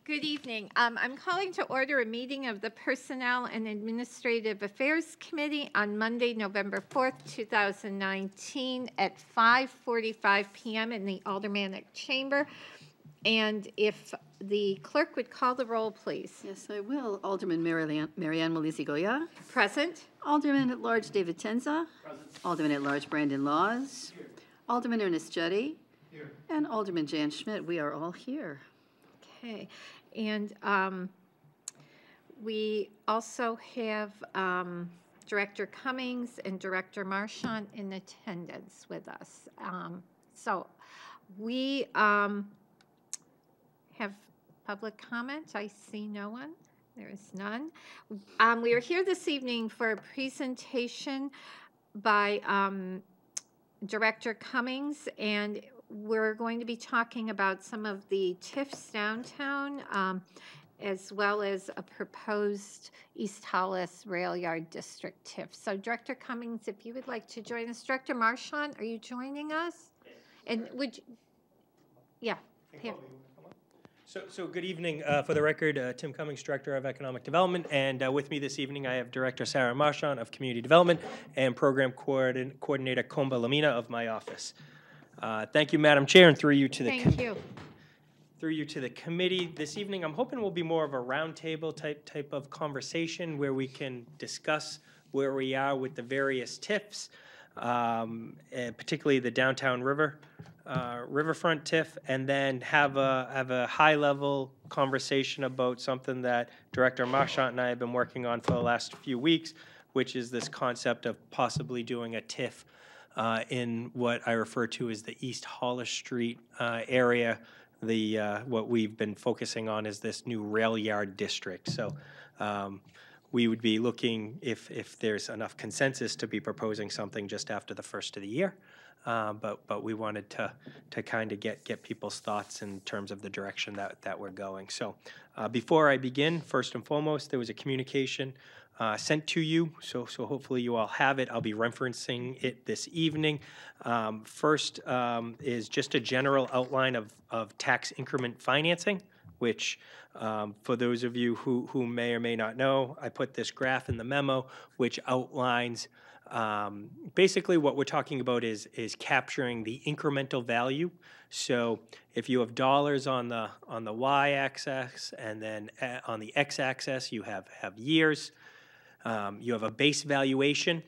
Good evening. I'm calling to order a meeting of the Personnel and Administrative Affairs Committee on Monday, November 4th, 2019 at 5:45 p.m. in the Aldermanic Chamber. And if the clerk would call the roll, please. Yes, I will. Alderman Marianne Malizi-Goya. Present. Alderman at Large David Tenza. Present. Alderman at Large Brandon Laws. Here. Alderman Ernest Juddy. Here. And Alderman Jan Schmidt. We are all here. Okay. And we also have Director Cummings and Director Marchant in attendance with us. So we have public comment. I see no one. There is none. We are here this evening for a presentation by Director Cummings, and we're going to be talking about some of the TIFs downtown, as well as a proposed East Hollis Rail Yard District TIF. So Director Cummings, if you would like to join us. Director Marchant, are you joining us? Yes. And would you, yeah. Here. So good evening. For the record, Tim Cummings, Director of Economic Development, and with me this evening I have Director Sarah Marchant of Community Development and Program Coordinator Comba Lamina of my office. Thank you, Madam Chair, and through you to the committee. This evening, I'm hoping will be more of a roundtable type of conversation where we can discuss where we are with the various TIFs, particularly the downtown riverfront TIF, and then have a high-level conversation about something that Director Marchant and I have been working on for the last few weeks, which is this concept of possibly doing a TIF in what I refer to as the East Hollis Street area. What we've been focusing on is this new rail yard district. So we would be looking, if there's enough consensus, to be proposing something just after the first of the year. But we wanted to kind of get people's thoughts in terms of the direction that we're going. So before I begin, first and foremost, there was a communication sent to you, so hopefully you all have it. I'll be referencing it this evening. First is just a general outline of tax increment financing, which for those of you who may or may not know, I put this graph in the memo, which outlines basically what we're talking about is capturing the incremental value. So if you have dollars on the y-axis, and then on the x-axis you have years. You have a base valuation,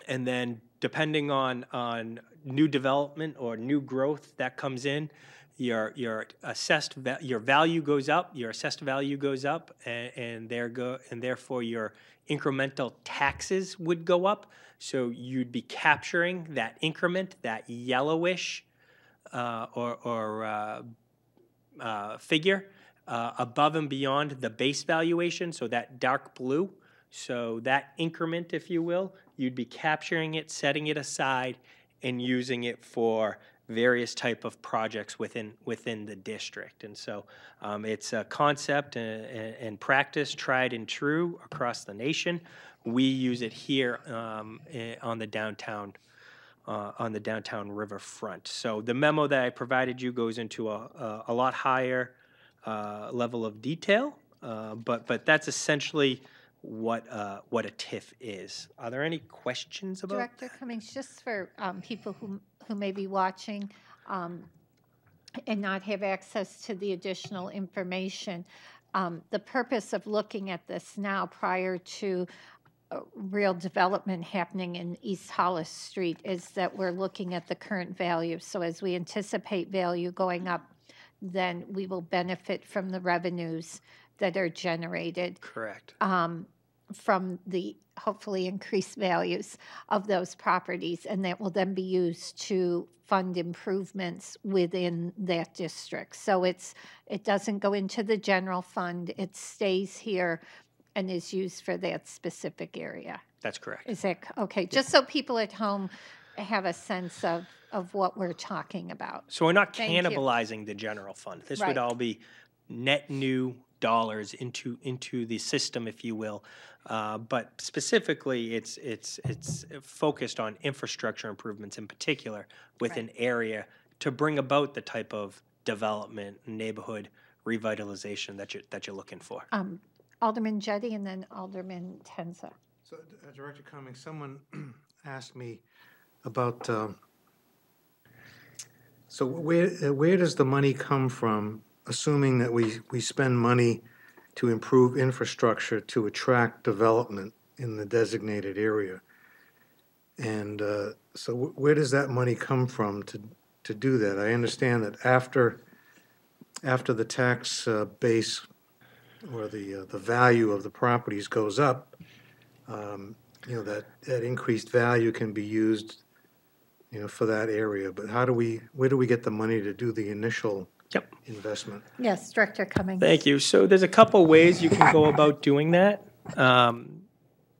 and then depending on new development or new growth that comes in, your value goes up, your assessed value goes up, and therefore your incremental taxes would go up. So you'd be capturing that increment, that yellowish figure above and beyond the base valuation, so that dark blue. So that increment, if you will, you'd be capturing it, setting it aside, and using it for various type of projects within the district. And so it's a concept and practice tried and true across the nation. We use it here on the downtown riverfront. So the memo that I provided you goes into a lot higher level of detail, but that's essentially what a TIF is. Are there any questions about Director Cummings, just for people who may be watching and not have access to the additional information, the purpose of looking at this now prior to real development happening in East Hollis Street is that we're looking at the current value. So as we anticipate value going up, then we will benefit from the revenues that are generated. Correct. From the hopefully increased values of those properties, and that will then be used to fund improvements within that district. So it doesn't go into the general fund. It stays here and is used for that specific area. That's correct. Is that okay? Just so people at home have a sense of what we're talking about. So we're not cannibalizing the general fund. This would all be net new dollars into the system, if you will. But specifically, it's focused on infrastructure improvements in particular with an area to bring about the type of development, neighborhood revitalization that you're looking for. Alderman Jettie and then Alderman Tenza. So, Director Cummings, someone asked me about, so where does the money come from, assuming that we spend money to improve infrastructure to attract development in the designated area? And so where does that money come from to do that? I understand that after the tax base or the value of the properties goes up, that increased value can be used, for that area. But where do we get the money to do the initial investment? Yes, Director Cummings. Thank you. So there's a couple ways you can go about doing that.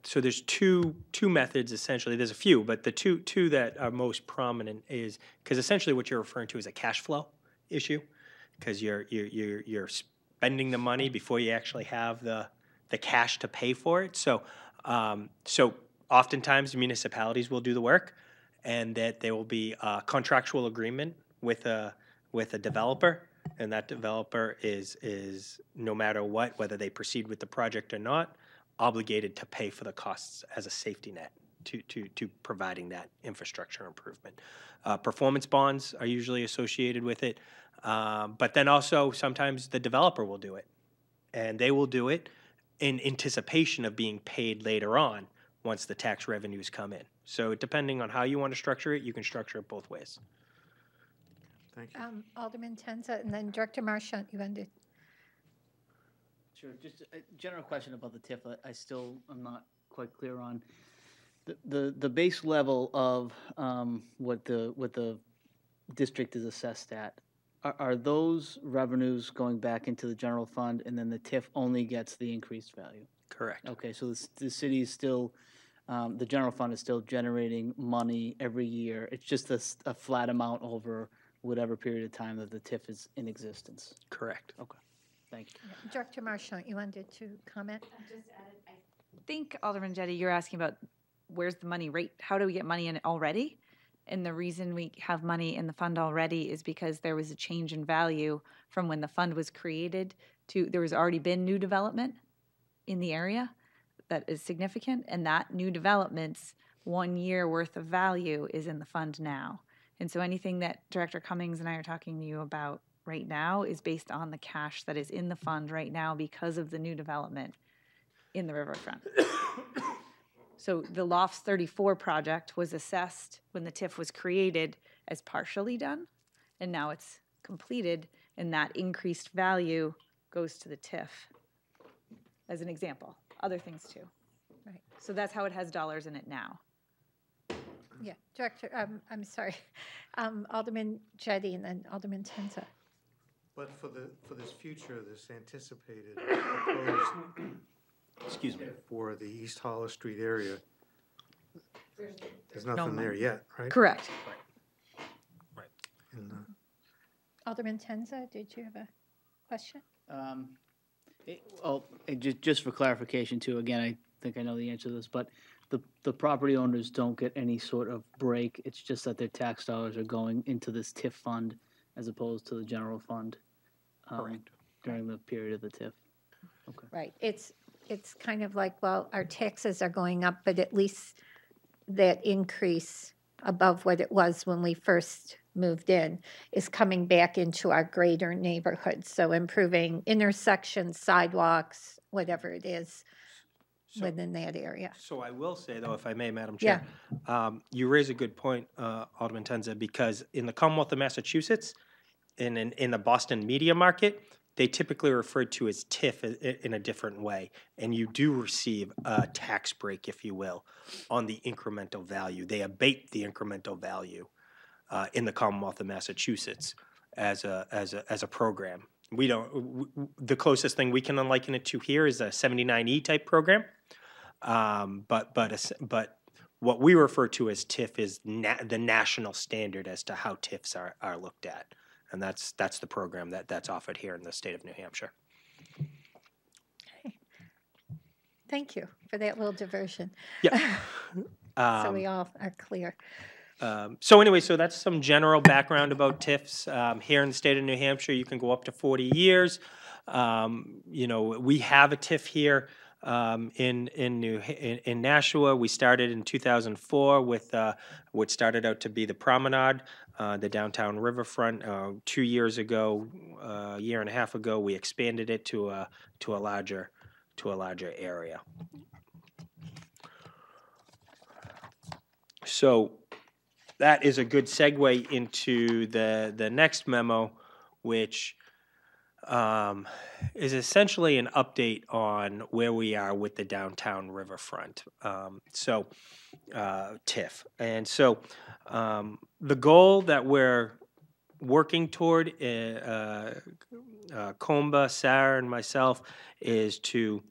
So there's two methods essentially. There's a few, but the two that are most prominent is because essentially what you're referring to is a cash flow issue, because you're spending the money before you actually have the cash to pay for it. So oftentimes municipalities will do the work, and that there will be a contractual agreement with a developer, and that developer is no matter what, whether they proceed with the project or not, obligated to pay for the costs as a safety net to providing that infrastructure improvement. Performance bonds are usually associated with it, but then also sometimes the developer will do it, and they will do it in anticipation of being paid later on once the tax revenues come in. So depending on how you want to structure it, you can structure it both ways. Thank you. Alderman Tenza, and then Director Marchant, you ended. Sure. Just a general question about the TIF. I still am not quite clear on the base level of what the district is assessed at. Are those revenues going back into the general fund, and then the TIF only gets the increased value? Correct. Okay, so the city is still, the general fund is still generating money every year. It's just a flat amount over whatever period of time that the TIF is in existence. Correct. Okay, thank you. Director Marchant, you wanted to comment? I think, Alderman Jettie, you're asking about where's the money right? How do we get money in it already? And the reason we have money in the fund already is because there was a change in value from when the fund was created to, there was already been new development in the area that is significant, and that new development's 1 year worth of value is in the fund now. And so anything that Director Cummings and I are talking to you about right now is based on the cash that is in the fund right now because of the new development in the riverfront. So the Lofts 34 project was assessed when the TIF was created as partially done, and now it's completed, and that increased value goes to the TIF, as an example. Other things too. Right. So that's how it has dollars in it now. Yeah, Director, I'm sorry, Alderman Jettie and then Alderman Tenza. But for this future, this anticipated proposed, excuse me, for the East Hollis Street area, there's nothing there yet, right? Correct. Right. And, Alderman Tenza, did you have a question? Just for clarification too, again, I think I know the answer to this, but the property owners don't get any sort of break. It's just that their tax dollars are going into this TIF fund as opposed to the general fund during the period of the TIF. Okay. Right, it's kind of like, well, our taxes are going up, but at least that increase above what it was when we first moved in is coming back into our greater neighborhood. So improving intersections, sidewalks, whatever it is within that area. So I will say, though, if I may, Madam Chair, you raise a good point, Alderman Tenza, because in the Commonwealth of Massachusetts, in the Boston media market, they typically refer to as TIF in a different way, and you do receive a tax break, if you will, on the incremental value. They abate the incremental value in the Commonwealth of Massachusetts as a program. We don't. The closest thing we can liken it to here is a 79E type program, but what we refer to as TIF is the national standard as to how TIFs are looked at. And that's the program that's offered here in the state of New Hampshire. Okay. Thank you for that little diversion. Yeah. So we all are clear. So anyway, so that's some general background about TIFs. Here in the state of New Hampshire, you can go up to 40 years. You know, we have a TIF here in Nashua. We started in 2004 with what started out to be the Promenade, the downtown riverfront. 2 years ago, a year and a half ago, we expanded it to a larger area. So that is a good segue into the next memo, which is essentially an update on where we are with the downtown riverfront. TIF. And so the goal that we're working toward, Comba, Sarah, and myself, is to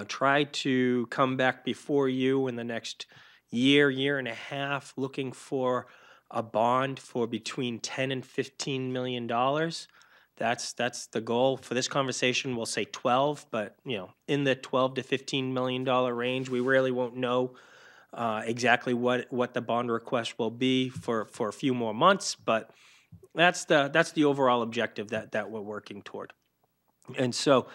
try to come back before you in the next year and a half, looking for a bond for between $10 and $15 million. That's the goal for this conversation. We'll say 12, but you know, in the 12 to $15 million range. We really won't know exactly what the bond request will be for a few more months, but that's the overall objective that we're working toward. And so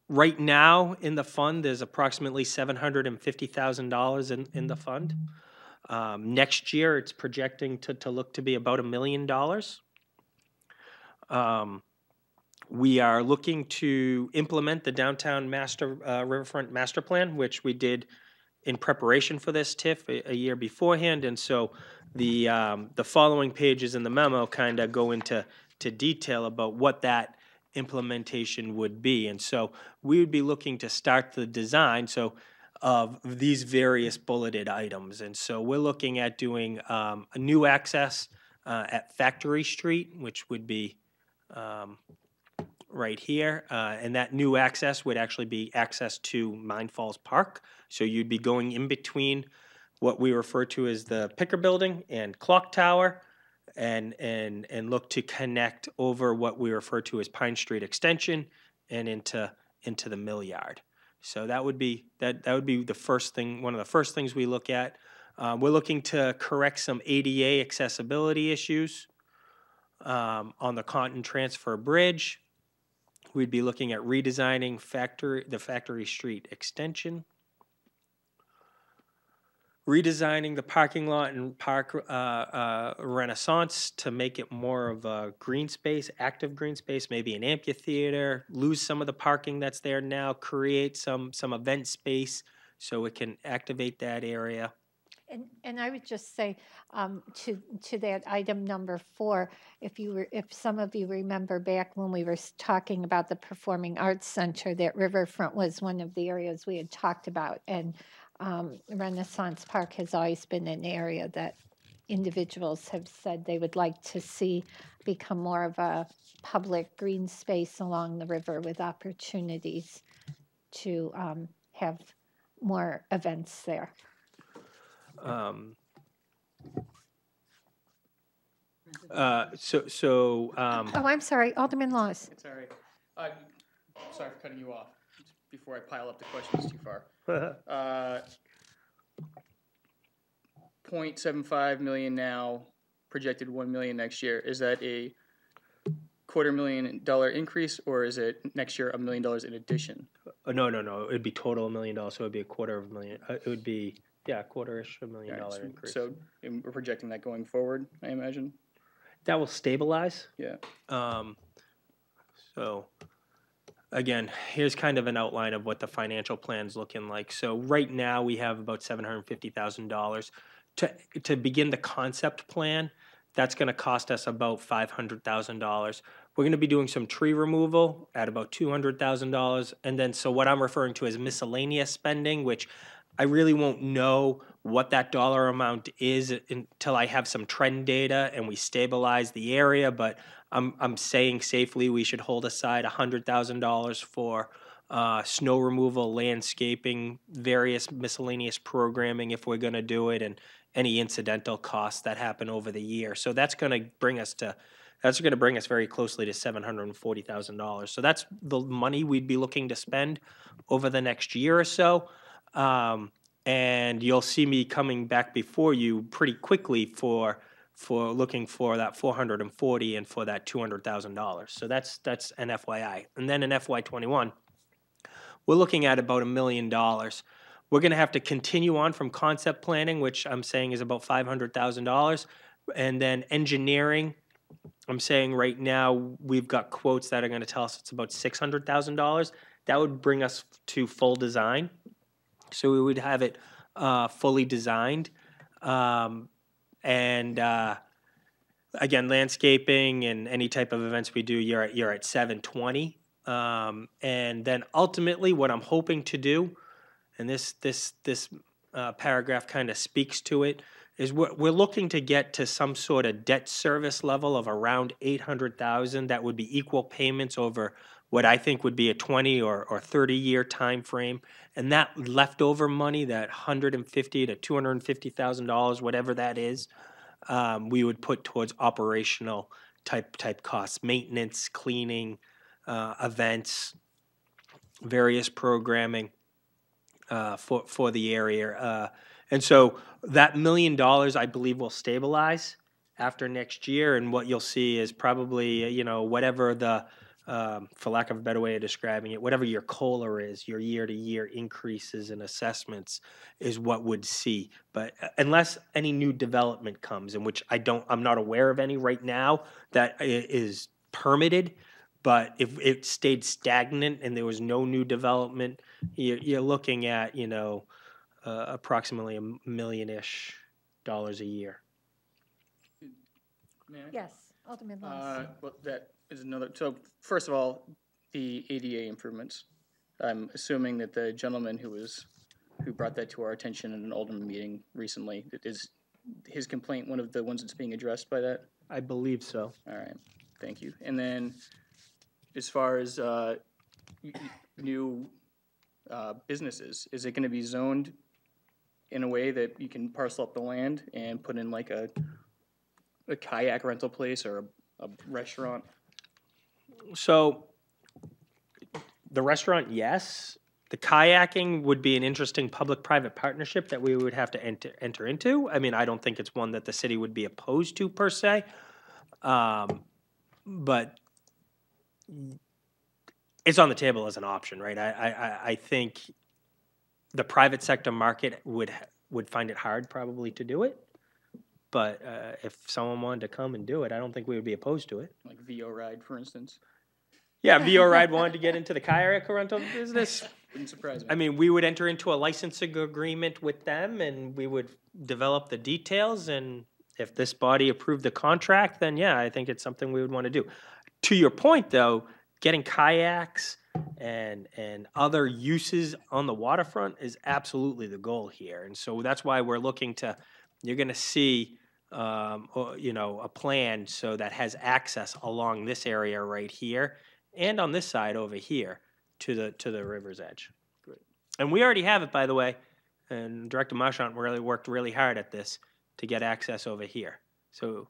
right now in the fund, there's approximately $750,000 in the fund. Next year, it's projecting to look to be about $1 million. We are looking to implement the downtown riverfront master plan, which we did in preparation for this TIF a year beforehand. And so the following pages in the memo kind of go into detail about what that implementation would be. And so we would be looking to start the design of these various bulleted items. And so we're looking at doing a new access at Factory Street, which would be right here. And that new access would actually be access to Mine Falls Park. So you'd be going in between what we refer to as the Picker Building and Clock Tower, and look to connect over what we refer to as Pine Street Extension and into the mill yard. So that would be the first thing, one of the first things we look at. We're looking to correct some ADA accessibility issues on the Conton Transfer Bridge. We'd be looking at redesigning the Factory Street Extension, redesigning the parking lot and park Renaissance to make it more of a green space, active green space, maybe an amphitheater, lose some of the parking that's there now, create some event space so it can activate that area. And I would just say to that item number 4, if some of you remember back when we were talking about the Performing Arts Center, that Riverfront was one of the areas we had talked about, and Renaissance Park has always been an area that individuals have said they would like to see become more of a public green space along the river with opportunities to have more events there. Mm-hmm. Oh, I'm sorry, Alderman Laws. It's all right. Sorry for cutting you off before I pile up the questions too far. 0.75 million now, projected 1 million next year. Is that a $250,000 increase, or is it next year $1 million in addition? No. It'd be total $1 million, so it'd be $250,000. It would be $250,000 $1 million increase. So we're projecting that going forward, I imagine. That will stabilize. Yeah. So again, here's kind of an outline of what the financial plan's looking like. So right now we have about $750,000 to begin the concept plan. That's going to cost us about $500,000. We're going to be doing some tree removal at about $200,000, and then so what I'm referring to as miscellaneous spending, which I really won't know what that dollar amount is until I have some trend data and we stabilize the area. But I'm saying safely we should hold aside $100,000 for snow removal, landscaping, various miscellaneous programming if we're going to do it, and any incidental costs that happen over the year. So that's going to bring us very closely to $740,000. So that's the money we'd be looking to spend over the next year or so. And you'll see me coming back before you pretty quickly for looking for that 440 and for that $200,000. So that's an FYI. And then in FY21, we're looking at about $1 million. We're going to have to continue on from concept planning, which I'm saying is about $500,000, and then engineering. I'm saying right now we've got quotes that are going to tell us it's about $600,000. That would bring us to full design. So we would have it fully designed. Again, landscaping and any type of events we do, you're at 720. And then ultimately what I'm hoping to do, and this paragraph kind of speaks to it, is we're looking to get to some sort of debt service level of around $800,000 that would be equal payments over what I think would be a 20 or 30-year time frame. And that leftover money, that $150,000 to $250,000, whatever that is, we would put towards operational type costs, maintenance, cleaning, events, various programming for the area. And so that $1 million, I believe, will stabilize after next year. And what you'll see is probably, whatever the, for lack of a better way of describing it, whatever your COLA is, your year-to-year increases in assessments is what would see. But unless any new development comes, in which I'm not aware of any right now that is permitted, but if it stayed stagnant and there was no new development, you're looking at, approximately $1 million-ish a year. May I? Yes, Alderman Lawson. Well, that is another. So first of all, the ADA improvements. I'm assuming that the gentleman who brought that to our attention in an Alderman meeting recently, is his complaint one of the ones that's being addressed by that? I believe so. All right, thank you. And then, as far as new businesses, is it going to be zoned in a way that you can parcel up the land and put in like a kayak rental place or a restaurant? So the restaurant, yes. The kayaking would be an interesting public-private partnership that we would have to enter into. I mean, I don't think it's one that the city would be opposed to per se, but it's on the table as an option, right? I think the private sector market would find it hard probably to do it, but if someone wanted to come and do it, I don't think we would be opposed to it. Like VO Ride, for instance? Yeah, VO Ride wanted to get into the kayak rental business. Wouldn't surprise me. I mean, we would enter into a licensing agreement with them, and we would develop the details, and if this body approved the contract, then yeah, I think it's something we would want to do. To your point, though, getting kayaks and other uses on the waterfront is absolutely the goal here. And so that's why we're looking to, you're going to see, a plan so that has access along this area right here and on this side over here to the river's edge. Great. And we already have it, by the way, and Director Marchant really worked really hard at this to get access over here. So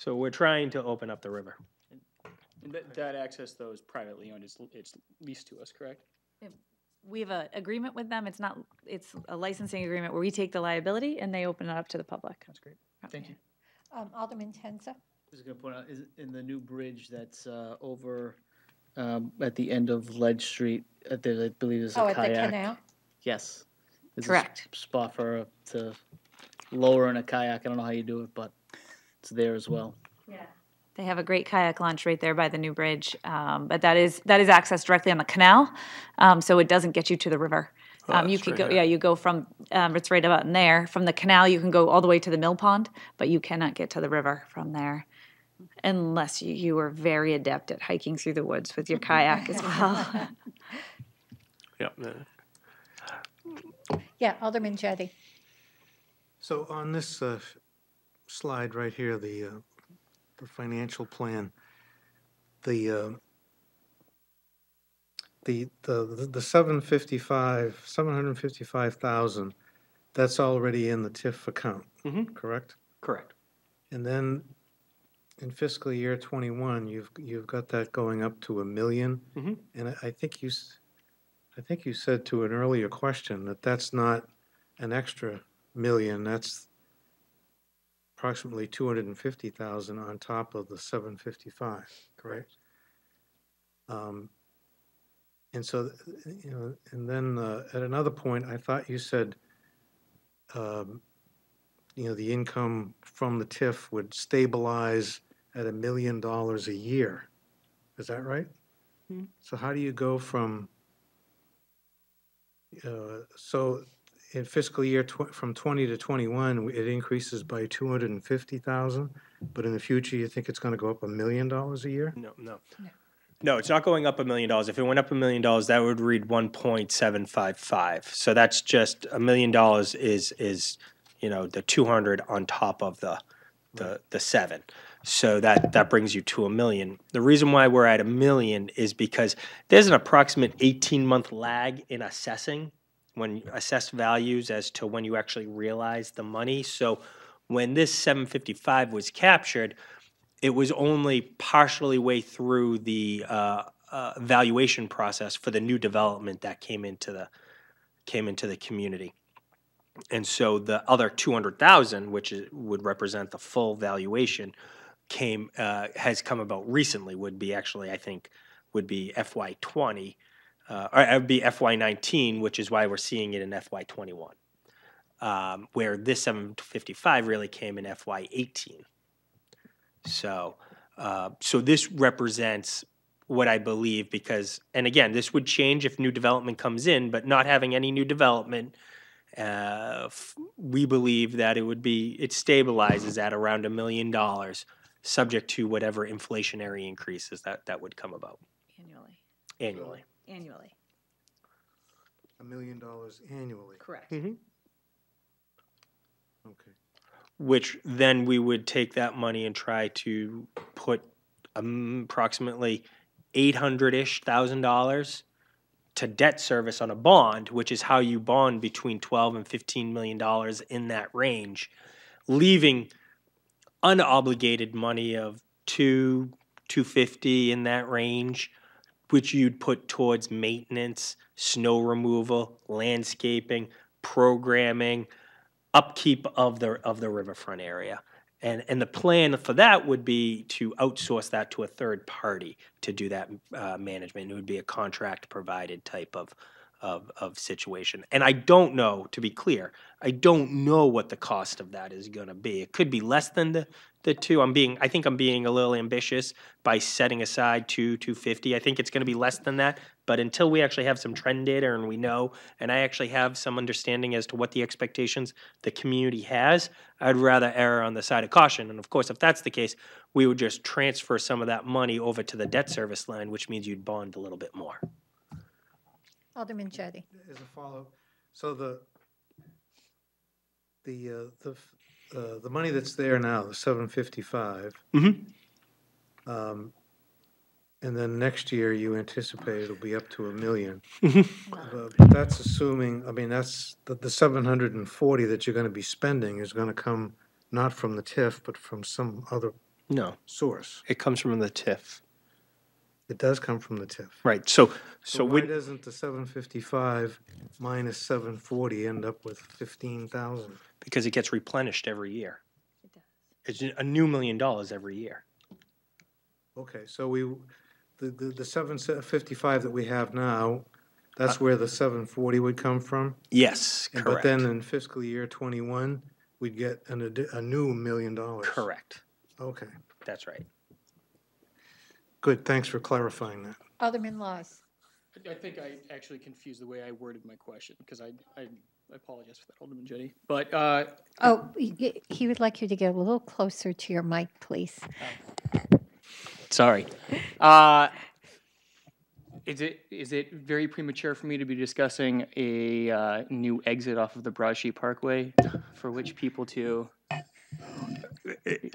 we're trying to open up the river. And that access, though, is privately owned. It's leased to us, correct? We have an agreement with them. It's a licensing agreement where we take the liability and they open it up to the public. That's great. Thank you. Alderman Tenza. I was going to point out, is in the new bridge that's over at the end of Ledge Street, I believe there's a Oh, at kayak. the canal? Yes. There's Correct. a spot to lower in a kayak. I don't know how you do it, but it's there as well. Yeah. They have a great kayak launch right there by the new bridge, but that is accessed directly on the canal, so it doesn't get you to the river. You could go, you go from it's right about in there. From the canal, you can go all the way to the mill pond, but you cannot get to the river from there, unless you are very adept at hiking through the woods with your kayak as well. Yeah. Yeah, Alderman Jettie. So on this slide right here, the financial plan, the 755,000, that's already in the TIF account, correct? Correct. And then in fiscal year 21, you've got that going up to $1 million. And I think you said to an earlier question that that's not an extra million, that's approximately 250,000 on top of the 755, correct? And so, and then at another point, I thought you said, the income from the TIF would stabilize at $1 million a year. Is that right? So how do you go from, so in fiscal year from 20 to 21, it increases by 250,000, but in the future, you think it's going to go up $1 million a year? No, it's not going up $1 million. If it went up $1 million, that would read 1.755. So that's just $1 million is the 200 on top of the 7. So that brings you to $1 million. The reason why we're at $1 million is because there's an approximate 18-month lag in assessing, when you assess values as to when you actually realize the money. So when this 755 was captured, it was only partially way through the valuation process for the new development that came into the community. And so the other 200,000, which would represent the full valuation, has come about recently. Would be actually, I think, would be FY20, or it would be FY19, which is why we're seeing it in FY21, where this 755 really came in FY18. So this represents what I believe, because, and again, this would change if new development comes in, but not having any new development, we believe that it stabilizes at around $1 million, subject to whatever inflationary increases that would come about annually. Annually. $1 million annually. Correct. Mm-hmm. Okay. Which then we would take that money and try to put approximately $800,000 to debt service on a bond, which is how you bond between $12 and $15 million in that range, leaving unobligated money of $250 in that range, which you'd put towards maintenance, snow removal, landscaping, programming, upkeep of the riverfront area. And the plan for that would be to outsource that to a third party to do that management. It would be a contract provided type of situation. And I don't know, to be clear, I don't know what the cost of that is going to be. It could be less than the two. I think I'm being a little ambitious by setting aside $250. I think it's going to be less than that. But until we actually have some trend data and we know, and I actually have some understanding as to what the expectations the community has, I'd rather err on the side of caution. And of course, if that's the case, we would just transfer some of that money over to the debt service line, which means you'd bond a little bit more. Alderman Jettie. As a follow-up, so the money that's there now, the 755, and then next year you anticipate it'll be up to $1 million. But that's assuming, that's the 740 that you're going to be spending is going to come not from the TIF, but from some other source. It comes from the TIF. It does come from the TIF. Right. So why doesn't the 755 minus 740 end up with 15,000? Because it gets replenished every year. It does. It's a new $1 million every year. Okay, so the 755 that we have now, that's where the 740 would come from? Yes, correct. But then in fiscal year 21, we'd get a new $1 million. Correct. Okay. That's right. Good, thanks for clarifying that. Alderman Laws. I think I actually confused the way I worded my question, because I apologize for that, Alderman Jettie. But He would like you to get a little closer to your mic, please. sorry. Is it very premature for me to be discussing a new exit off of the Broadsheet Parkway for which people to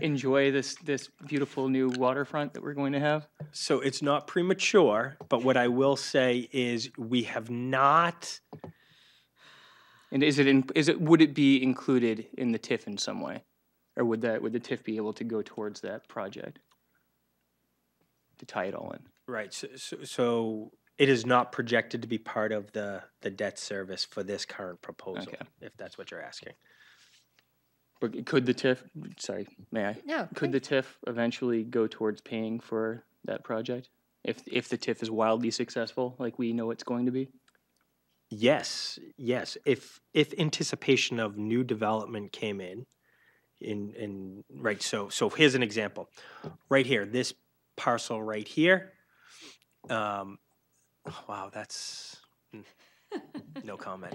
enjoy this beautiful new waterfront that we're going to have? So it's not premature, but what I will say is we have not. And would it be included in the TIF in some way, or would the TIF be able to go towards that project to tie it all in? Right. So It is not projected to be part of the debt service for this current proposal, Okay. if that's what you're asking. But could the TIF, sorry, may I? No, Could the TIF eventually go towards paying for that project? If the TIF is wildly successful, like we know it's going to be? Yes, yes. If anticipation of new development came in right. So here's an example. Right here, this parcel right here. Wow, that's no comment.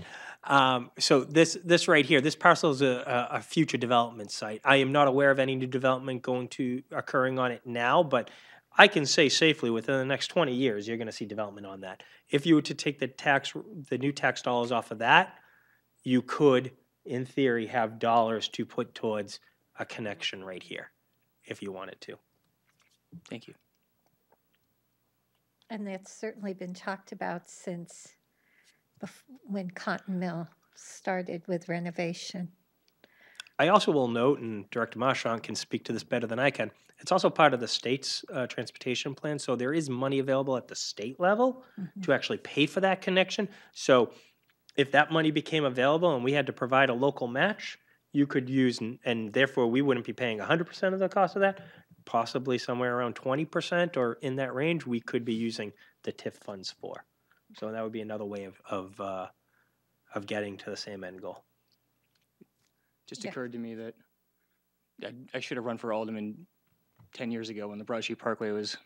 So this right here, this parcel is a future development site. I am not aware of any new development occurring on it now, but I can say safely within the next 20 years, you're going to see development on that. If you were to take the new tax dollars off of that, you could, in theory, have dollars to put towards a connection right here, if you wanted to. Thank you. and that's certainly been talked about since when Cotton Mill started with renovation. I also will note, and Director Marchant can speak to this better than I can, it's also part of the state's transportation plan, so there is money available at the state level to actually pay for that connection. So if that money became available and we had to provide a local match, you could use, and therefore we wouldn't be paying 100% of the cost of that, possibly somewhere around 20% or in that range, we could be using the TIF funds for. So that would be another way of getting to the same end goal. Just Yeah. occurred to me that I should have run for alderman 10 years ago when the Broadsheet Parkway was.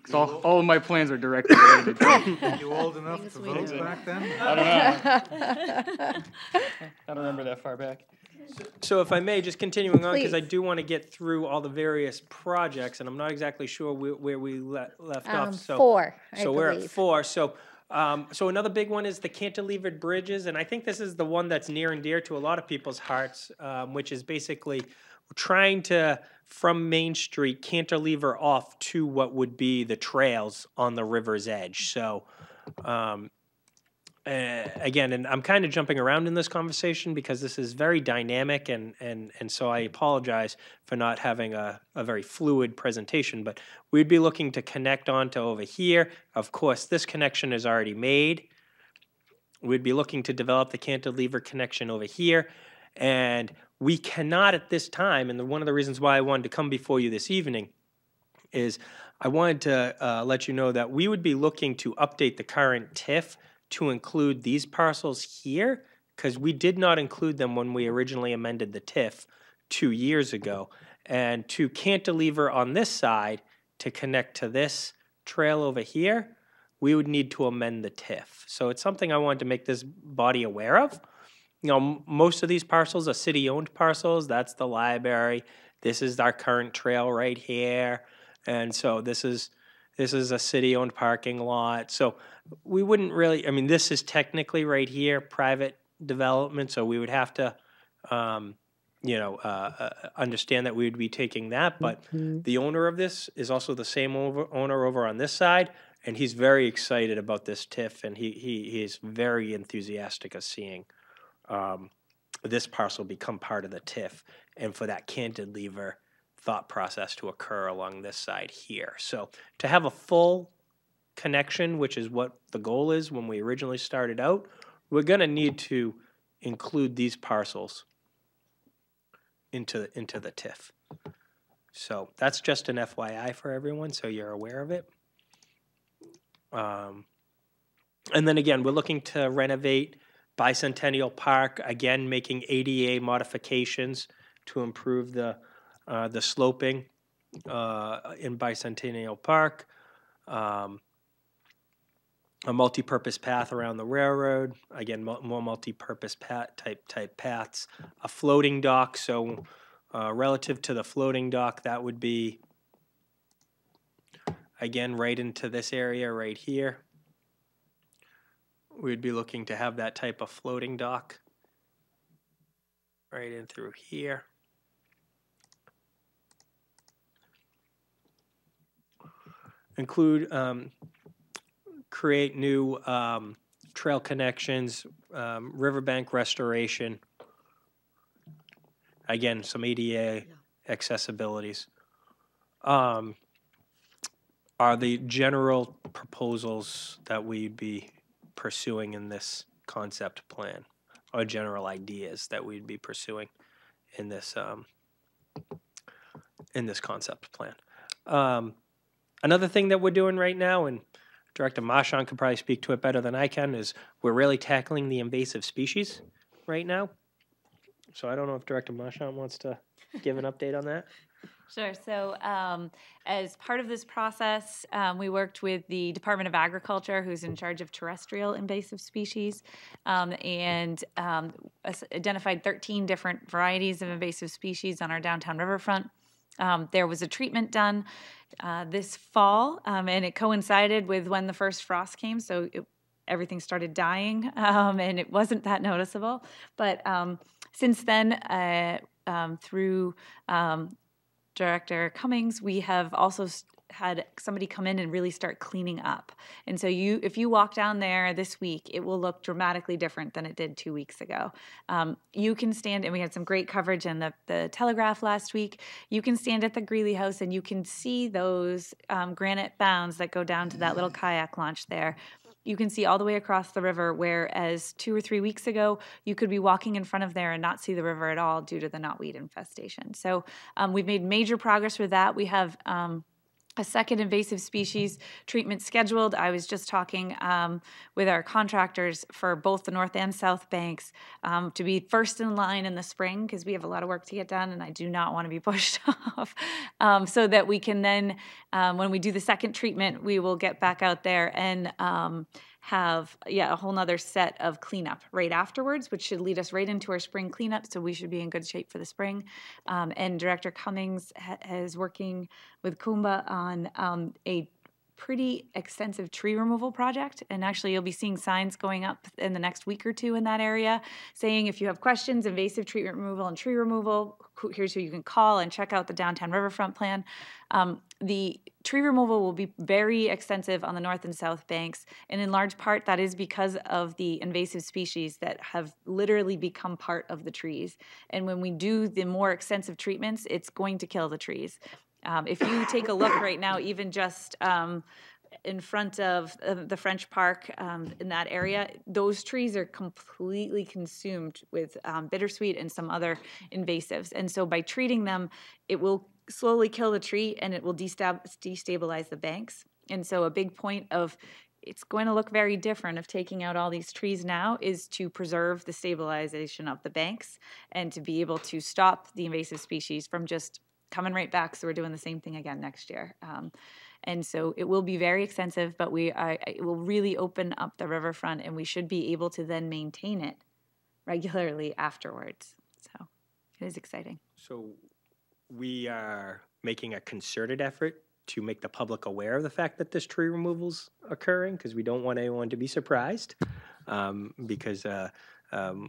'Cause all of my plans are directly related to it. Are you old enough to vote back then? I don't know. I don't remember that far back. So if I may, just continuing on, because I Please. do want to get through all the various projects, and I'm not exactly sure where we left off. So 4, I so we're at believe. 4. So another big one is the cantilevered bridges, and I think this is the one that's near and dear to a lot of people's hearts, which is basically trying to, from Main Street, cantilever off to what would be the trails on the river's edge. So again, and I'm kind of jumping around in this conversation because this is very dynamic, and so I apologize for not having a very fluid presentation, but we'd be looking to connect onto over here. Of course, this connection is already made. We'd be looking to develop the cantilever connection over here, and we cannot at this time, and one of the reasons why I wanted to come before you this evening is I wanted to let you know that we would be looking to update the current TIF to include these parcels here, because we did not include them when we originally amended the TIF 2 years ago. And to cantilever on this side to connect to this trail over here, we would need to amend the TIF. So it's something I wanted to make this body aware of. You know, most of these parcels are city-owned parcels. That's the library. This is our current trail right here. And so this is a city-owned parking lot. So we wouldn't really, I mean, this is technically right here, private development, so we would have to, understand that we would be taking that. But the owner of this is also the same owner over on this side, and he's very excited about this TIF, and he is very enthusiastic of seeing this parcel become part of the TIF, and for that cantilever thought process to occur along this side here. So to have a full connection, which is what the goal is when we originally started out, we're going to need to include these parcels into the TIF. So that's just an FYI for everyone, so you're aware of it. And then again, we're looking to renovate Bicentennial Park, again making ADA modifications to improve the sloping in Bicentennial Park, a multi-purpose path around the railroad, again more multi-purpose type paths, a floating dock. So relative to the floating dock, that would be again right into this area right here. We'd be looking to have that type of floating dock right in through here. Include, create new trail connections, riverbank restoration. Again, some ADA accessibilities. are the general proposals that we'd be pursuing in this concept plan, or general ideas that we'd be pursuing in this concept plan. Another thing that we're doing right now, and Director Marchand could probably speak to it better than I can, is we're really tackling the invasive species right now. So I don't know if Director Marchand wants to give an update on that. Sure. So as part of this process, we worked with the Department of Agriculture, who's in charge of terrestrial invasive species, and identified 13 different varieties of invasive species on our downtown riverfront. There was a treatment done this fall, and it coincided with when the first frost came, so everything started dying, and it wasn't that noticeable. But since then, through Director Cummings, we have also had somebody come in and really start cleaning up. And so if you walk down there this week, it will look dramatically different than it did 2 weeks ago. You can stand, and we had some great coverage in the Telegraph last week. You can stand at the Greeley House and you can see those granite bounds that go down to that little kayak launch there. You can see all the way across the river, whereas 2 or 3 weeks ago, you could be walking in front of there and not see the river at all due to the knotweed infestation. So we've made major progress with that. We have a second invasive species treatment scheduled. I was just talking with our contractors for both the north and south banks to be first in line in the spring, because we have a lot of work to get done and I do not want to be pushed off, so that we can then, when we do the second treatment, we will get back out there and have a whole nother set of cleanup right afterwards, which should lead us right into our spring cleanup, so we should be in good shape for the spring. And Director Cummings is working with Kumba on a pretty extensive tree removal project, and actually you'll be seeing signs going up in the next week or two in that area saying, if you have questions, invasive tree removal and tree removal, here's who you can call, and check out the downtown riverfront plan. The tree removal will be very extensive on the north and south banks, and in large part that is because of the invasive species that have literally become part of the trees. And when we do the more extensive treatments, it's going to kill the trees. If you take a look right now, even just in front of the French Park in that area, those trees are completely consumed with bittersweet and some other invasives. And so by treating them, it will slowly kill the tree and it will destabilize the banks. And so a big point of it's going to look very different of taking out all these trees now is to preserve the stabilization of the banks and to be able to stop the invasive species from just coming right back, so we're doing the same thing again next year. And so it will be very extensive, but it will really open up the riverfront, and we should be able to then maintain it regularly afterwards. So it is exciting. So we are making a concerted effort to make the public aware of the fact that this tree removal's occurring, because we don't want anyone to be surprised, because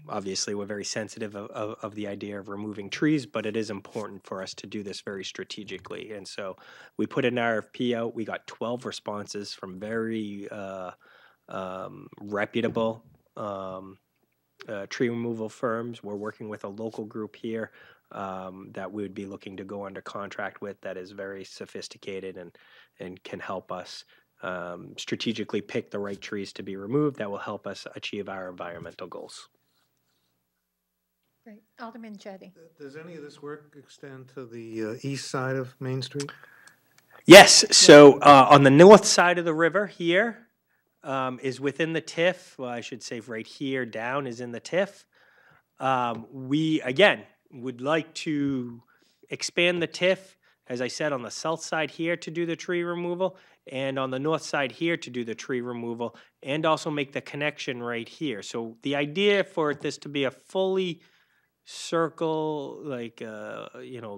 obviously we're very sensitive of the idea of removing trees, but it is important for us to do this very strategically. And so we put an RFP out. We got 12 responses from very reputable tree removal firms. We're working with a local group here that we would be looking to go under contract with that is very sophisticated and can help us strategically pick the right trees to be removed that will help us achieve our environmental goals. Great. Alderman Jettie. Does any of this work extend to the east side of Main Street? Yes. So on the north side of the river here is within the TIF. Well, I should say right here down is in the TIF. We, again, would like to expand the TIF, as I said, on the south side here to do the tree removal, and on the north side here to do the tree removal, and also make the connection right here. So the idea for this to be a fully circle, like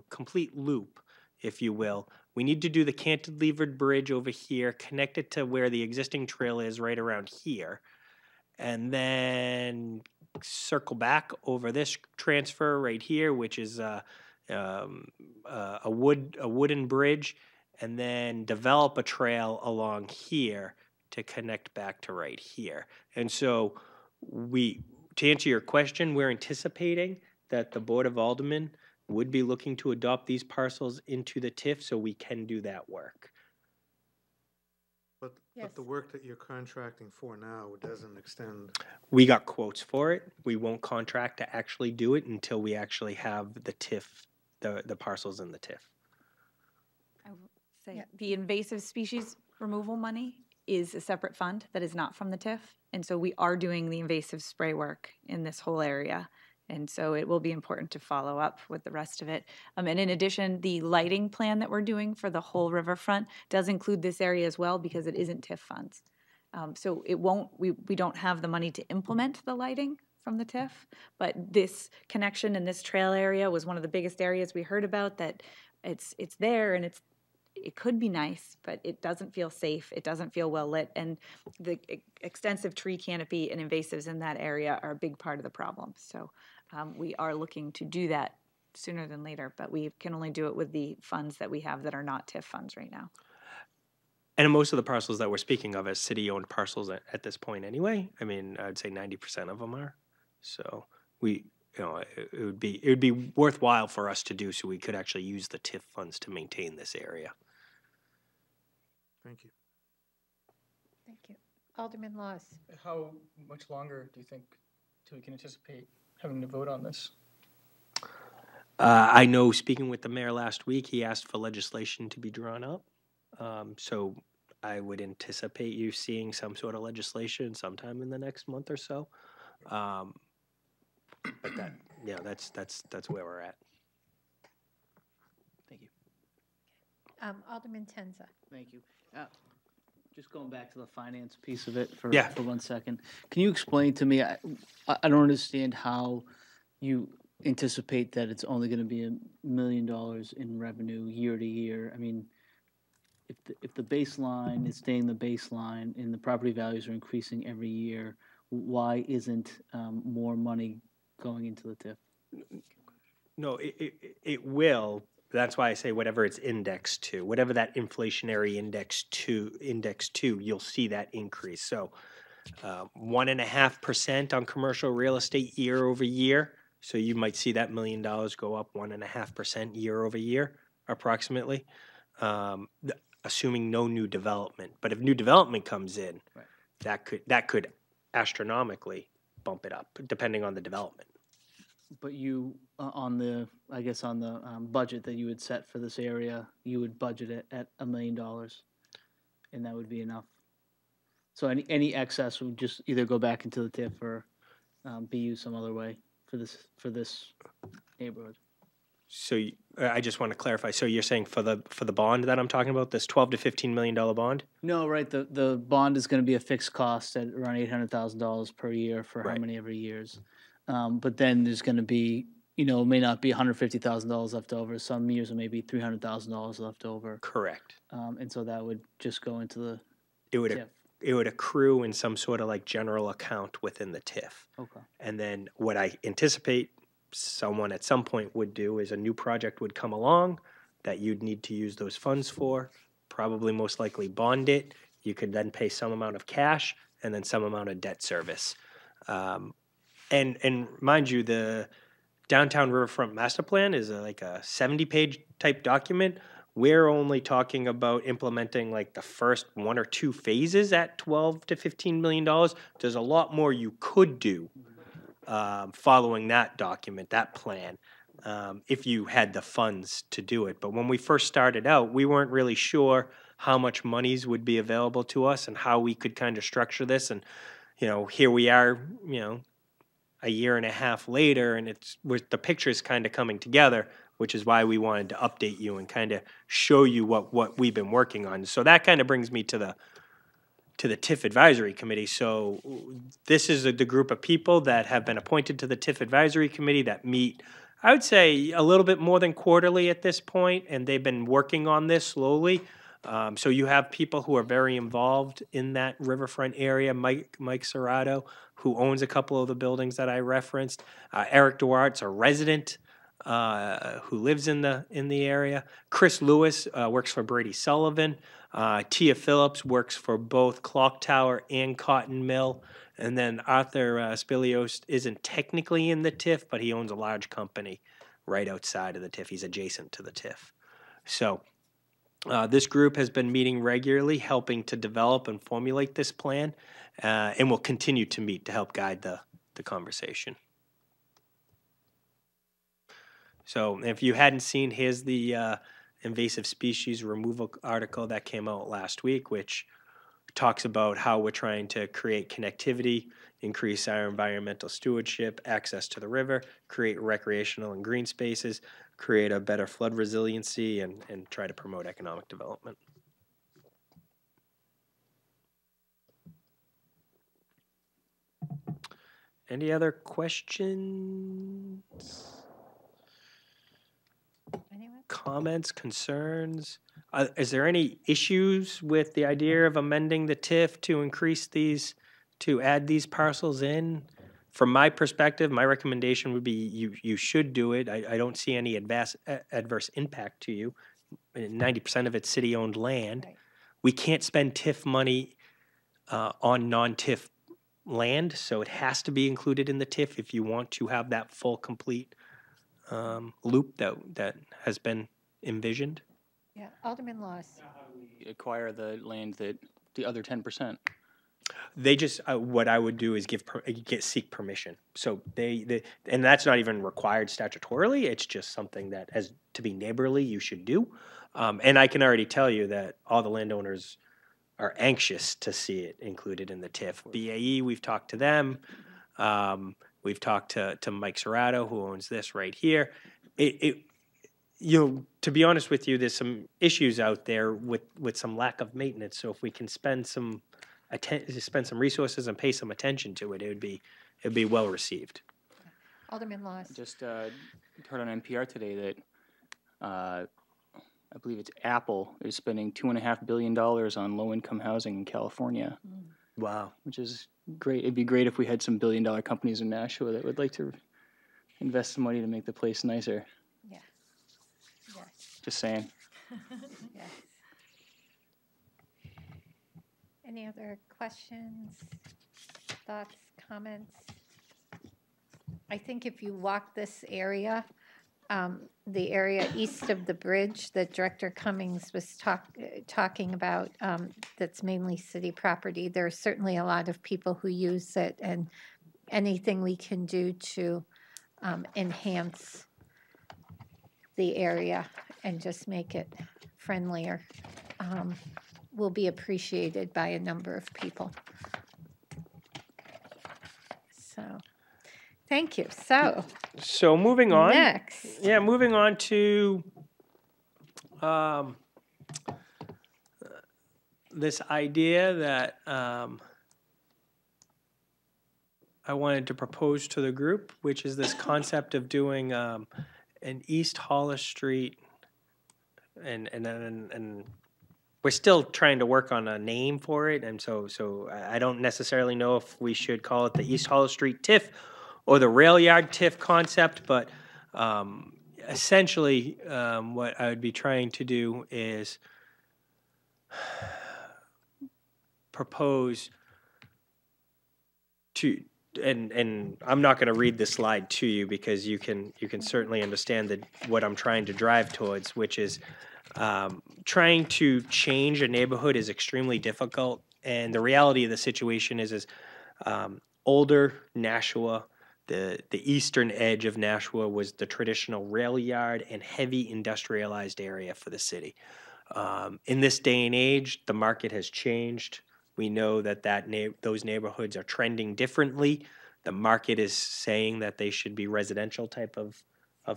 complete loop, if you will, we need to do the cantilevered bridge over here, connect it to where the existing trail is right around here, and then circle back over this transfer right here, which is a wooden bridge, and then develop a trail along here to connect back to right here. And so to answer your question, we're anticipating that the Board of Aldermen would be looking to adopt these parcels into the TIF so we can do that work. But Yes. the work that you're contracting for now doesn't extend. We got quotes for it. We won't contract to actually do it until we actually have the TIF, the parcels in the TIF. I will say, Yeah. the invasive species removal money is a separate fund that is not from the TIF. And so we are doing the invasive spray work in this whole area. And so it will be important to follow up with the rest of it. And in addition, the lighting plan that we're doing for the whole riverfront does include this area as well because it isn't TIF funds. So it won't, we don't have the money to implement the lighting from the TIF, but this connection in this trail area was one of the biggest areas we heard about, that it's there and it could be nice, but it doesn't feel safe. It doesn't feel well lit. And the extensive tree canopy and invasives in that area are a big part of the problem. So we are looking to do that sooner than later, but we can only do it with the funds that we have that are not TIF funds right now. And most of the parcels that we're speaking of as city-owned parcels at this point anyway. I mean, I'd say 90% of them are. So we, it would be worthwhile for us to do so we could actually use the TIF funds to maintain this area. Thank you. Thank you. Alderman Laws. How much longer do you think till we can anticipate having to vote on this? I know speaking with the mayor last week, he asked for legislation to be drawn up. So I would anticipate you seeing some sort of legislation sometime in the next month or so. But that's where we're at. Thank you. Alderman Tenza. Thank you. Just going back to the finance piece of it for 1 second. Can you explain to me, I don't understand how you anticipate that it's only going to be $1 million in revenue year to year. I mean, if the baseline is staying the baseline and the property values are increasing every year, why isn't more money going into the TIF? No, it will. That's why I say whatever it's indexed to, whatever that inflationary index to, you'll see that increase. So 1.5% on commercial real estate year over year. So you might see that $1 million go up 1.5% year over year, approximately, assuming no new development. But if new development comes in, Right. that could astronomically bump it up, depending on the development. But you, on the budget that you would set for this area, you would budget it at $1 million, and that would be enough. So any excess would just either go back into the TIF or be used some other way for this neighborhood. So I just want to clarify. So you're saying for the bond that I'm talking about, this $12 to $15 million bond? No, right. The bond is going to be a fixed cost at around $800,000 per year for how many ever years. But then there's going to be, it may not be $150,000 left over. Some years it may be $300,000 left over. Correct. And so that would just go into the TIF. It would accrue in some sort of like general account within the TIF. Okay. And then what I anticipate someone at some point would do is a new project would come along that you'd need to use those funds for, probably most likely bond it. You could then pay some amount of cash and then some amount of debt service. And mind you, the Downtown Riverfront Master Plan is like a 70-page type document. We're only talking about implementing like the first 1 or 2 phases at $12 to $15 million. There's a lot more you could do following that document, that plan, if you had the funds to do it. But when we first started out, we weren't really sure how much monies would be available to us and how we could kind of structure this. And, here we are, a year and a half later, and the picture is kind of coming together, which is why we wanted to update you and kind of show you what we've been working on. So that kind of brings me to the TIF Advisory Committee. So this is the group of people that have been appointed to the TIF Advisory Committee that meet, I would say, a little bit more than quarterly at this point, and they've been working on this slowly. So you have people who are very involved in that riverfront area. Mike Serrato, who owns a couple of the buildings that I referenced. Eric Duarte's a resident who lives in the area. Chris Lewis works for Brady Sullivan. Tia Phillips works for both Clock Tower and Cotton Mill. And then Arthur Spilios isn't technically in the TIF, but he owns a large company right outside of the TIF. He's adjacent to the TIF. So This group has been meeting regularly, helping to develop and formulate this plan, and will continue to meet to help guide the conversation. So if you hadn't seen, here's the invasive species removal article that came out last week, which talks about how we're trying to create connectivity, increase our environmental stewardship, access to the river, create recreational and green spaces, create a better flood resiliency, and try to promote economic development. Any other questions? Anyone? Comments, concerns? Is there any issues with the idea of amending the TIF to increase these, to add these parcels in? From my perspective, my recommendation would be you should do it. I don't see any adverse impact to you. 90% of it's city-owned land. Right. We can't spend TIF money on non-TIF land, so it has to be included in the TIF if you want to have that full, complete loop that has been envisioned. Yeah, Alderman Laws. Acquire the land that the other 10%. They just what I would do is seek permission. So and that's not even required statutorily. It's just something that, as to be neighborly, you should do. And I can already tell you that all the landowners are anxious to see it included in the TIF. BAE, we've talked to them. We've talked to Mike Serrato, who owns this right here. To be honest with you, there's some issues out there with some lack of maintenance. So if we can spend some resources and pay some attention to it, it'd be well received. Alderman Laws. Just heard on NPR today that I believe it's Apple is spending $2.5 billion on low-income housing in California. Wow. Which is great. It'd be great if we had some billion-dollar companies in Nashua that would like to invest some money to make the place nicer. Yeah. Yes. Just saying. Yes. Any other questions, thoughts, comments? I think if you walk this area, the area east of the bridge that Director Cummings was talking about, that's mainly city property, there are certainly a lot of people who use it, and anything we can do to enhance the area and just make it friendlier will be appreciated by a number of people. So, thank you. So moving on. Next. Yeah, moving on to this idea that I wanted to propose to the group, which is this concept of doing an East Hollis Street, and we're still trying to work on a name for it, and so I don't necessarily know if we should call it the East Hollis Street TIF or the rail yard TIF concept, but essentially what I would be trying to do is propose to, and I'm not going to read the slide to you because you can certainly understand what I'm trying to drive towards, which is trying to change a neighborhood is extremely difficult, and the reality of the situation is older Nashua, the eastern edge of Nashua was the traditional rail yard and heavy industrialized area for the city. In this day and age, the market has changed. We know that those neighborhoods are trending differently. The market is saying that they should be residential type of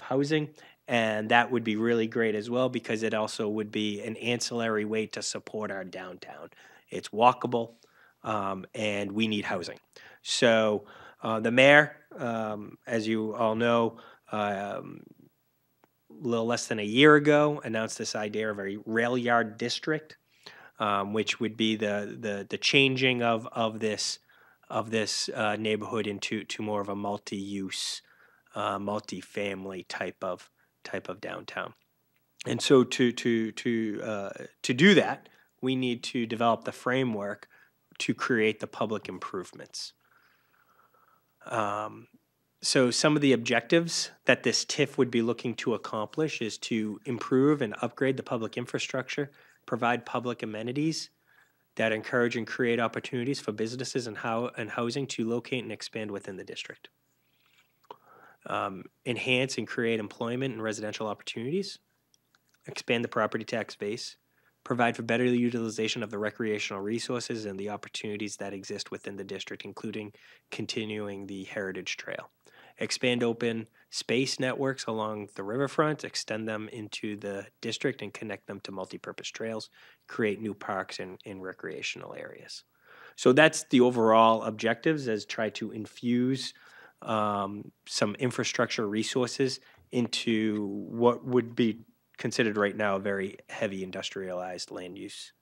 housing, and that would be really great as well because it also would be an ancillary way to support our downtown. It's walkable, and we need housing. So the mayor, as you all know, a little less than a year ago, announced this idea of a rail yard district, which would be the changing of this neighborhood into more of a multi-use, multi-family type of downtown. And so to do that, we need to develop the framework to create the public improvements. So some of the objectives that this TIF would be looking to accomplish is to improve and upgrade the public infrastructure, provide public amenities that encourage and create opportunities for businesses and housing to locate and expand within the district. Enhance and create employment and residential opportunities, expand the property tax base, provide for better utilization of the recreational resources and the opportunities that exist within the district, including continuing the Heritage Trail. Expand open space networks along the riverfront, extend them into the district and connect them to multipurpose trails, create new parks and recreational areas. So that's the overall objectives, as try to infuse some infrastructure resources into what would be considered right now a very heavy industrialized land use.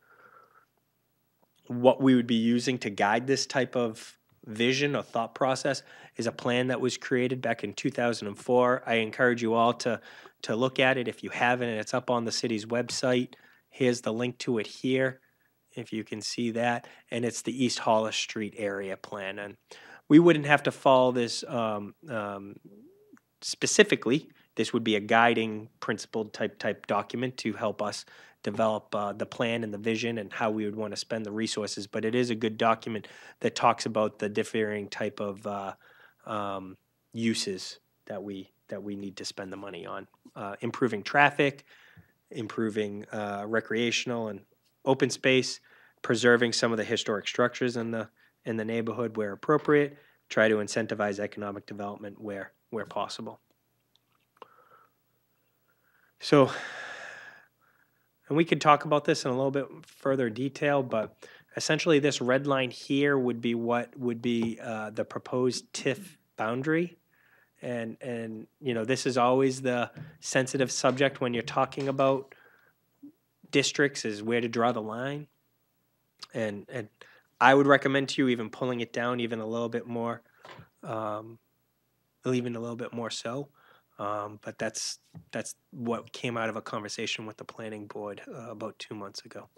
What we would be using to guide this type of vision or thought process is a plan that was created back in 2004. I encourage you all to look at it if you haven't. It's up on the city's website. Here's the link to it here, if you can see that. And it's the East Hollis Street area plan. And we wouldn't have to follow this specifically. This would be a guiding principled type document to help us develop the plan and the vision and how we would want to spend the resources. But it is a good document that talks about the differing type of uses that we need to spend the money on. Improving traffic, improving recreational and open space, preserving some of the historic structures in the neighborhood where appropriate, try to incentivize economic development where possible. So, and we could talk about this in a little bit further detail, but essentially this red line here would be what would be the proposed TIF boundary. And you know, this is always the sensitive subject when you're talking about districts, is where to draw the line. And I would recommend to you even pulling it down even a little bit more, even a little bit more so. But that's what came out of a conversation with the planning board about 2 months ago.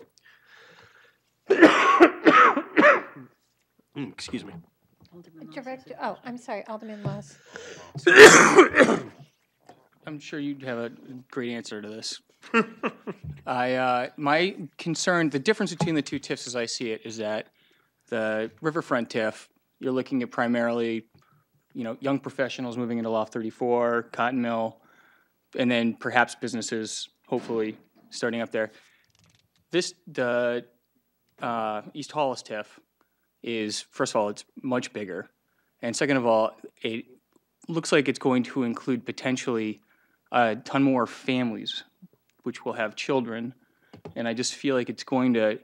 Excuse me. Director, oh, I'm sorry, Alderman Laws. I'm sure you'd have a great answer to this. My concern, the difference between the two TIFs as I see it, is that the riverfront TIF, you're looking at primarily, you know, young professionals moving into Loft 34, Cotton Mill, and then perhaps businesses, hopefully, starting up there. The East Hollis TIF is, first of all, it's much bigger. And second of all, it looks like it's going to include potentially a ton more families, which will have children. And I just feel like it's going to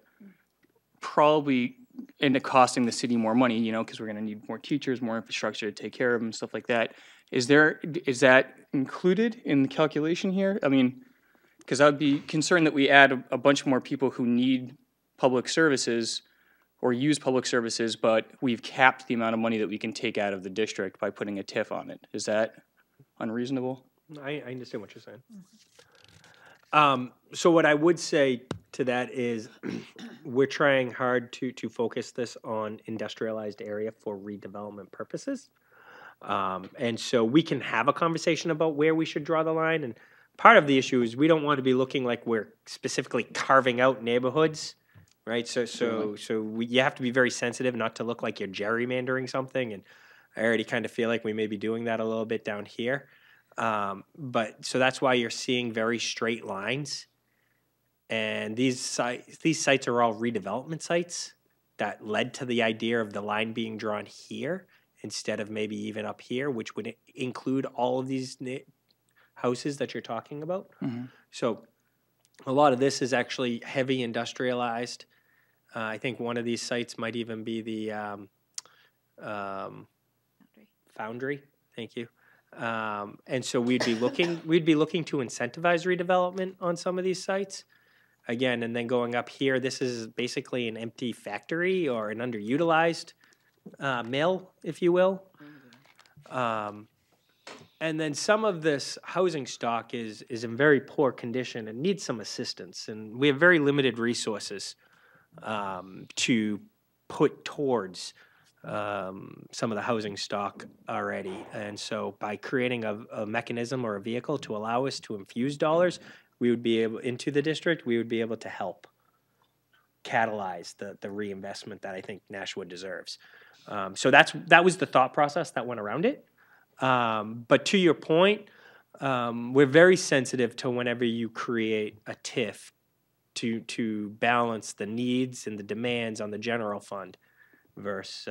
probably end up costing the city more money, you know, because we're going to need more teachers, more infrastructure to take care of them, stuff like that. Is that included in the calculation here? I mean, because I would be concerned that we add a bunch more people who need public services or use public services, but we've capped the amount of money that we can take out of the district by putting a TIF on it. Is that unreasonable? I understand what you're saying. So what I would say to that is we're trying hard to focus this on industrialized area for redevelopment purposes. And so we can have a conversation about where we should draw the line. And part of the issue is we don't want to be looking like we're specifically carving out neighborhoods, right? So you have to be very sensitive not to look like you're gerrymandering something. And I already kind of feel like we may be doing that a little bit down here. But so that's why you're seeing very straight lines. And these sites are all redevelopment sites that led to the idea of the line being drawn here instead of maybe even up here, which would include all of these houses that you're talking about. Mm-hmm. So a lot of this is actually heavy industrialized. I think one of these sites might even be the foundry. Thank you. And so we'd be looking to incentivize redevelopment on some of these sites. Again, and then going up here, this is basically an empty factory or an underutilized mill, if you will. And then some of this housing stock is in very poor condition and needs some assistance. And we have very limited resources to put towards some of the housing stock already. And so by creating a mechanism or a vehicle to allow us to infuse dollars, we would be able into the district, we would be able to help catalyze the reinvestment that I think Nashua deserves. So that was the thought process that went around it. But to your point, we're very sensitive to whenever you create a TIF to balance the needs and the demands on the general fund versus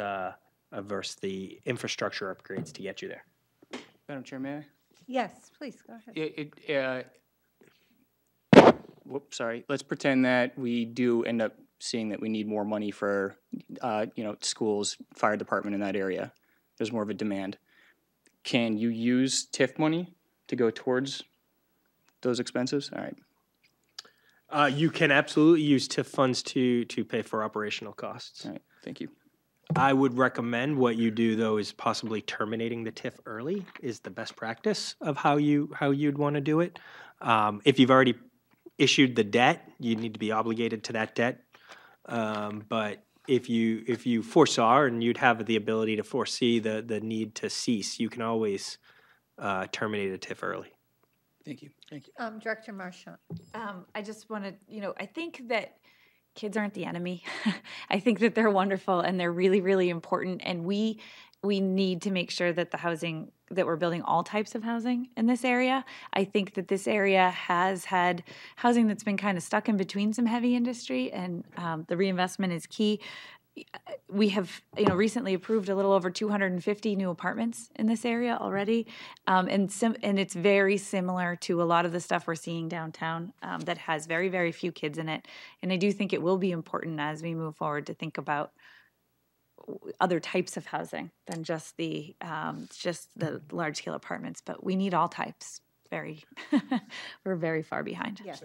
the infrastructure upgrades to get you there. Madam Chair, may I? Yes, please, go ahead. Whoops, sorry. Let's pretend that we do end up seeing that we need more money for, schools, fire department in that area. There's more of a demand. Can you use TIF money to go towards those expenses? All right. You can absolutely use TIF funds to pay for operational costs. All right. Thank you. I would recommend what you do though is possibly terminating the TIF early is the best practice of how you'd want to do it. If you've already issued the debt, you need to be obligated to that debt. But if you foresaw and you'd have the ability to foresee the need to cease, you can always terminate a TIF early. Thank you. Thank you. Director Marchant. I just want to, I think that kids aren't the enemy. I think that they're wonderful and they're really, really important. And we need to make sure that the housing, that we're building all types of housing in this area. I think that this area has had housing that's been kind of stuck in between some heavy industry, and the reinvestment is key. We have, recently approved a little over 250 new apartments in this area already, and it's very similar to a lot of the stuff we're seeing downtown that has very, very few kids in it. And I do think it will be important as we move forward to think about other types of housing than just the large scale apartments. But we need all types. We're very far behind. Yes.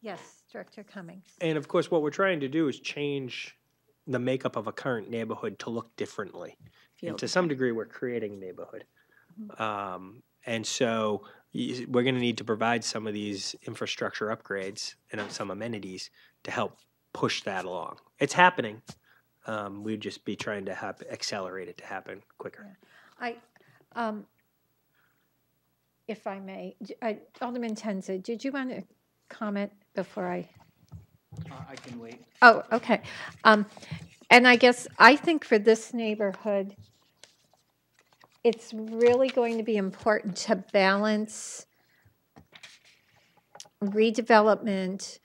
Yes, Director Cummings. And of course, what we're trying to do is change the makeup of a current neighborhood to look differently. And to some degree, we're creating a neighborhood. And so we're going to need to provide some of these infrastructure upgrades and some amenities to help push that along. It's happening. We'd just be trying to accelerate it to happen quicker. Yeah. If I may, Alderman Tenza, did you want to comment before I? I can wait. Oh, okay. And I think for this neighborhood, it's really going to be important to balance redevelopment,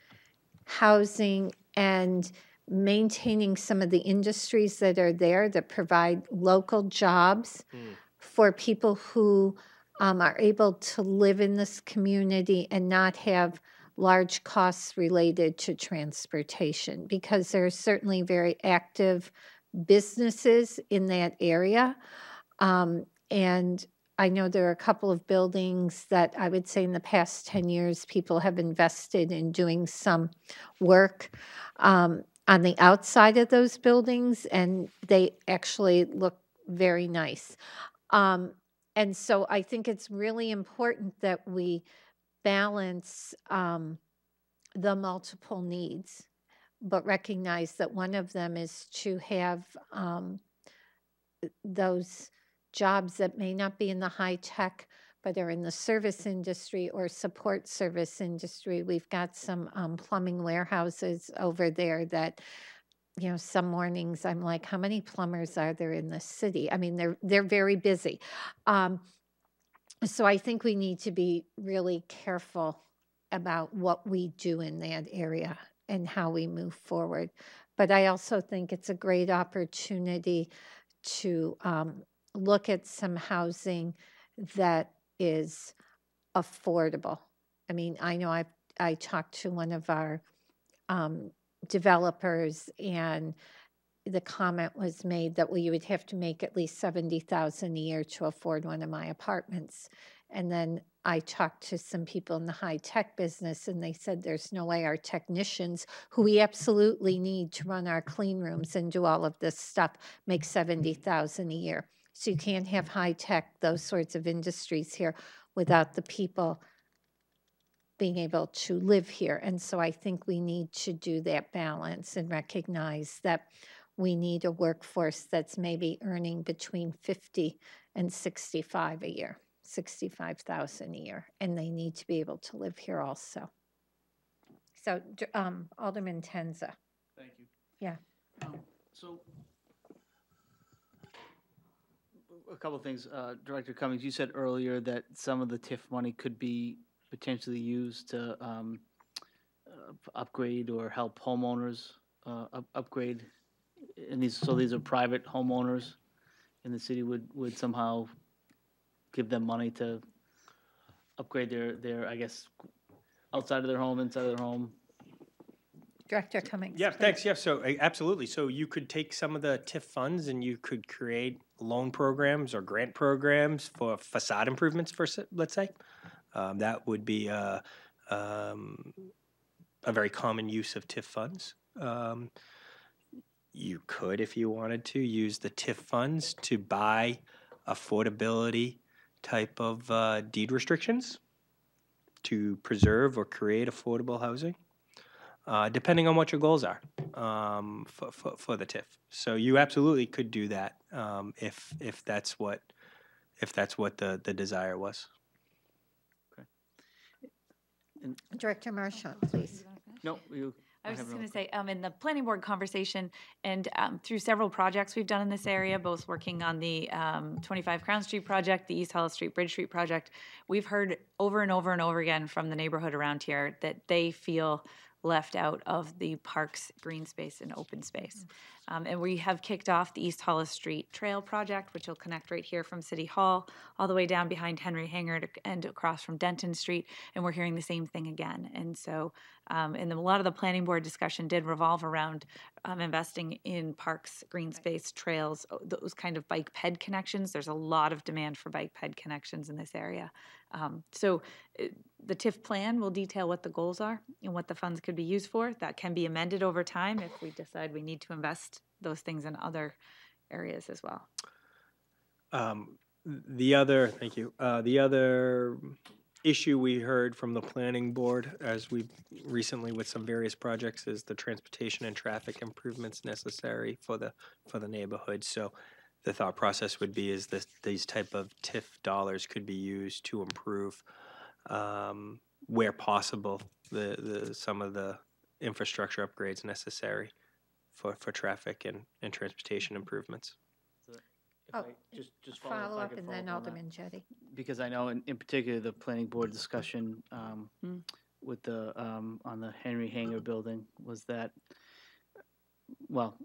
housing, and maintaining some of the industries that are there that provide local jobs for people who are able to live in this community and not have large costs related to transportation, because there are certainly very active businesses in that area. And I know there are a couple of buildings that I would say in the past 10 years, people have invested in doing some work on the outside of those buildings, and they actually look very nice. And so I think it's really important that we balance the multiple needs, but recognize that one of them is to have those jobs that may not be in the high tech, but are in the service industry or support service industry. We've got some plumbing warehouses over there that, some mornings I'm like, how many plumbers are there in this city? I mean, they're very busy. So I think we need to be really careful about what we do in that area and how we move forward. But I also think it's a great opportunity to look at some housing that is affordable. I mean, I know I talked to one of our developers, and the comment was made that, well, you would have to make at least $70,000 a year to afford one of my apartments. And then I talked to some people in the high tech business, and they said there's no way our technicians, who we absolutely need to run our clean rooms and do all of this stuff, make $70,000 a year. So you can't have high tech, those sorts of industries here without the people being able to live here. And so I think we need to do that balance and recognize that we need a workforce that's maybe earning between 50 and 65 a year, 65,000 a year, and they need to be able to live here also. So, Alderman Tenza. Thank you. Yeah. So, a couple of things. Director Cummings, you said earlier that some of the TIF money could be potentially used to upgrade or help homeowners upgrade. And these are private homeowners, and the city would somehow give them money to upgrade their I guess, outside of their home, inside of their home. Director Cummings. Yeah, please. thanks. Yeah, so absolutely. So you could take some of the TIF funds and you could create loan programs or grant programs for facade improvements, let's say. That would be a very common use of TIF funds. You could, if you wanted to, use the TIF funds to buy affordability type of deed restrictions to preserve or create affordable housing. Depending on what your goals are for the TIF. So you absolutely could do that if that's what the desire was. Director Marchant, please. No, you. I was have just another going to say, in the planning board conversation and through several projects we've done in this area, both working on the 25 Crown Street project, the East Hollis Street Bridge Street project, we've heard over and over and over again from the neighborhood around here that they feel left out of the parks, green space, and open space. And we have kicked off the East Hollis Street Trail project, which will connect right here from City Hall, all the way down behind Henry Hanger and across from Denton Street, and we're hearing the same thing again. And so, and a lot of the planning board discussion did revolve around investing in parks, green space, trails, those kind of bike ped connections. There's a lot of demand for bike ped connections in this area. So the TIF plan will detail what the goals are and what the funds could be used for. That can be amended over time if we decide we need to invest those things in other areas as well. Thank you. The other issue we heard from the planning board, as we recently with some various projects, is the transportation and traffic improvements necessary for the neighborhood. So the thought process would be is that these type of TIF dollars could be used to improve, where possible, some of the infrastructure upgrades necessary for traffic and transportation improvements. If I just Follow if I up could and follow then up on that. Alderman Jettie. Because I know in particular the planning board discussion with the on the Henry Hanger building was that, well,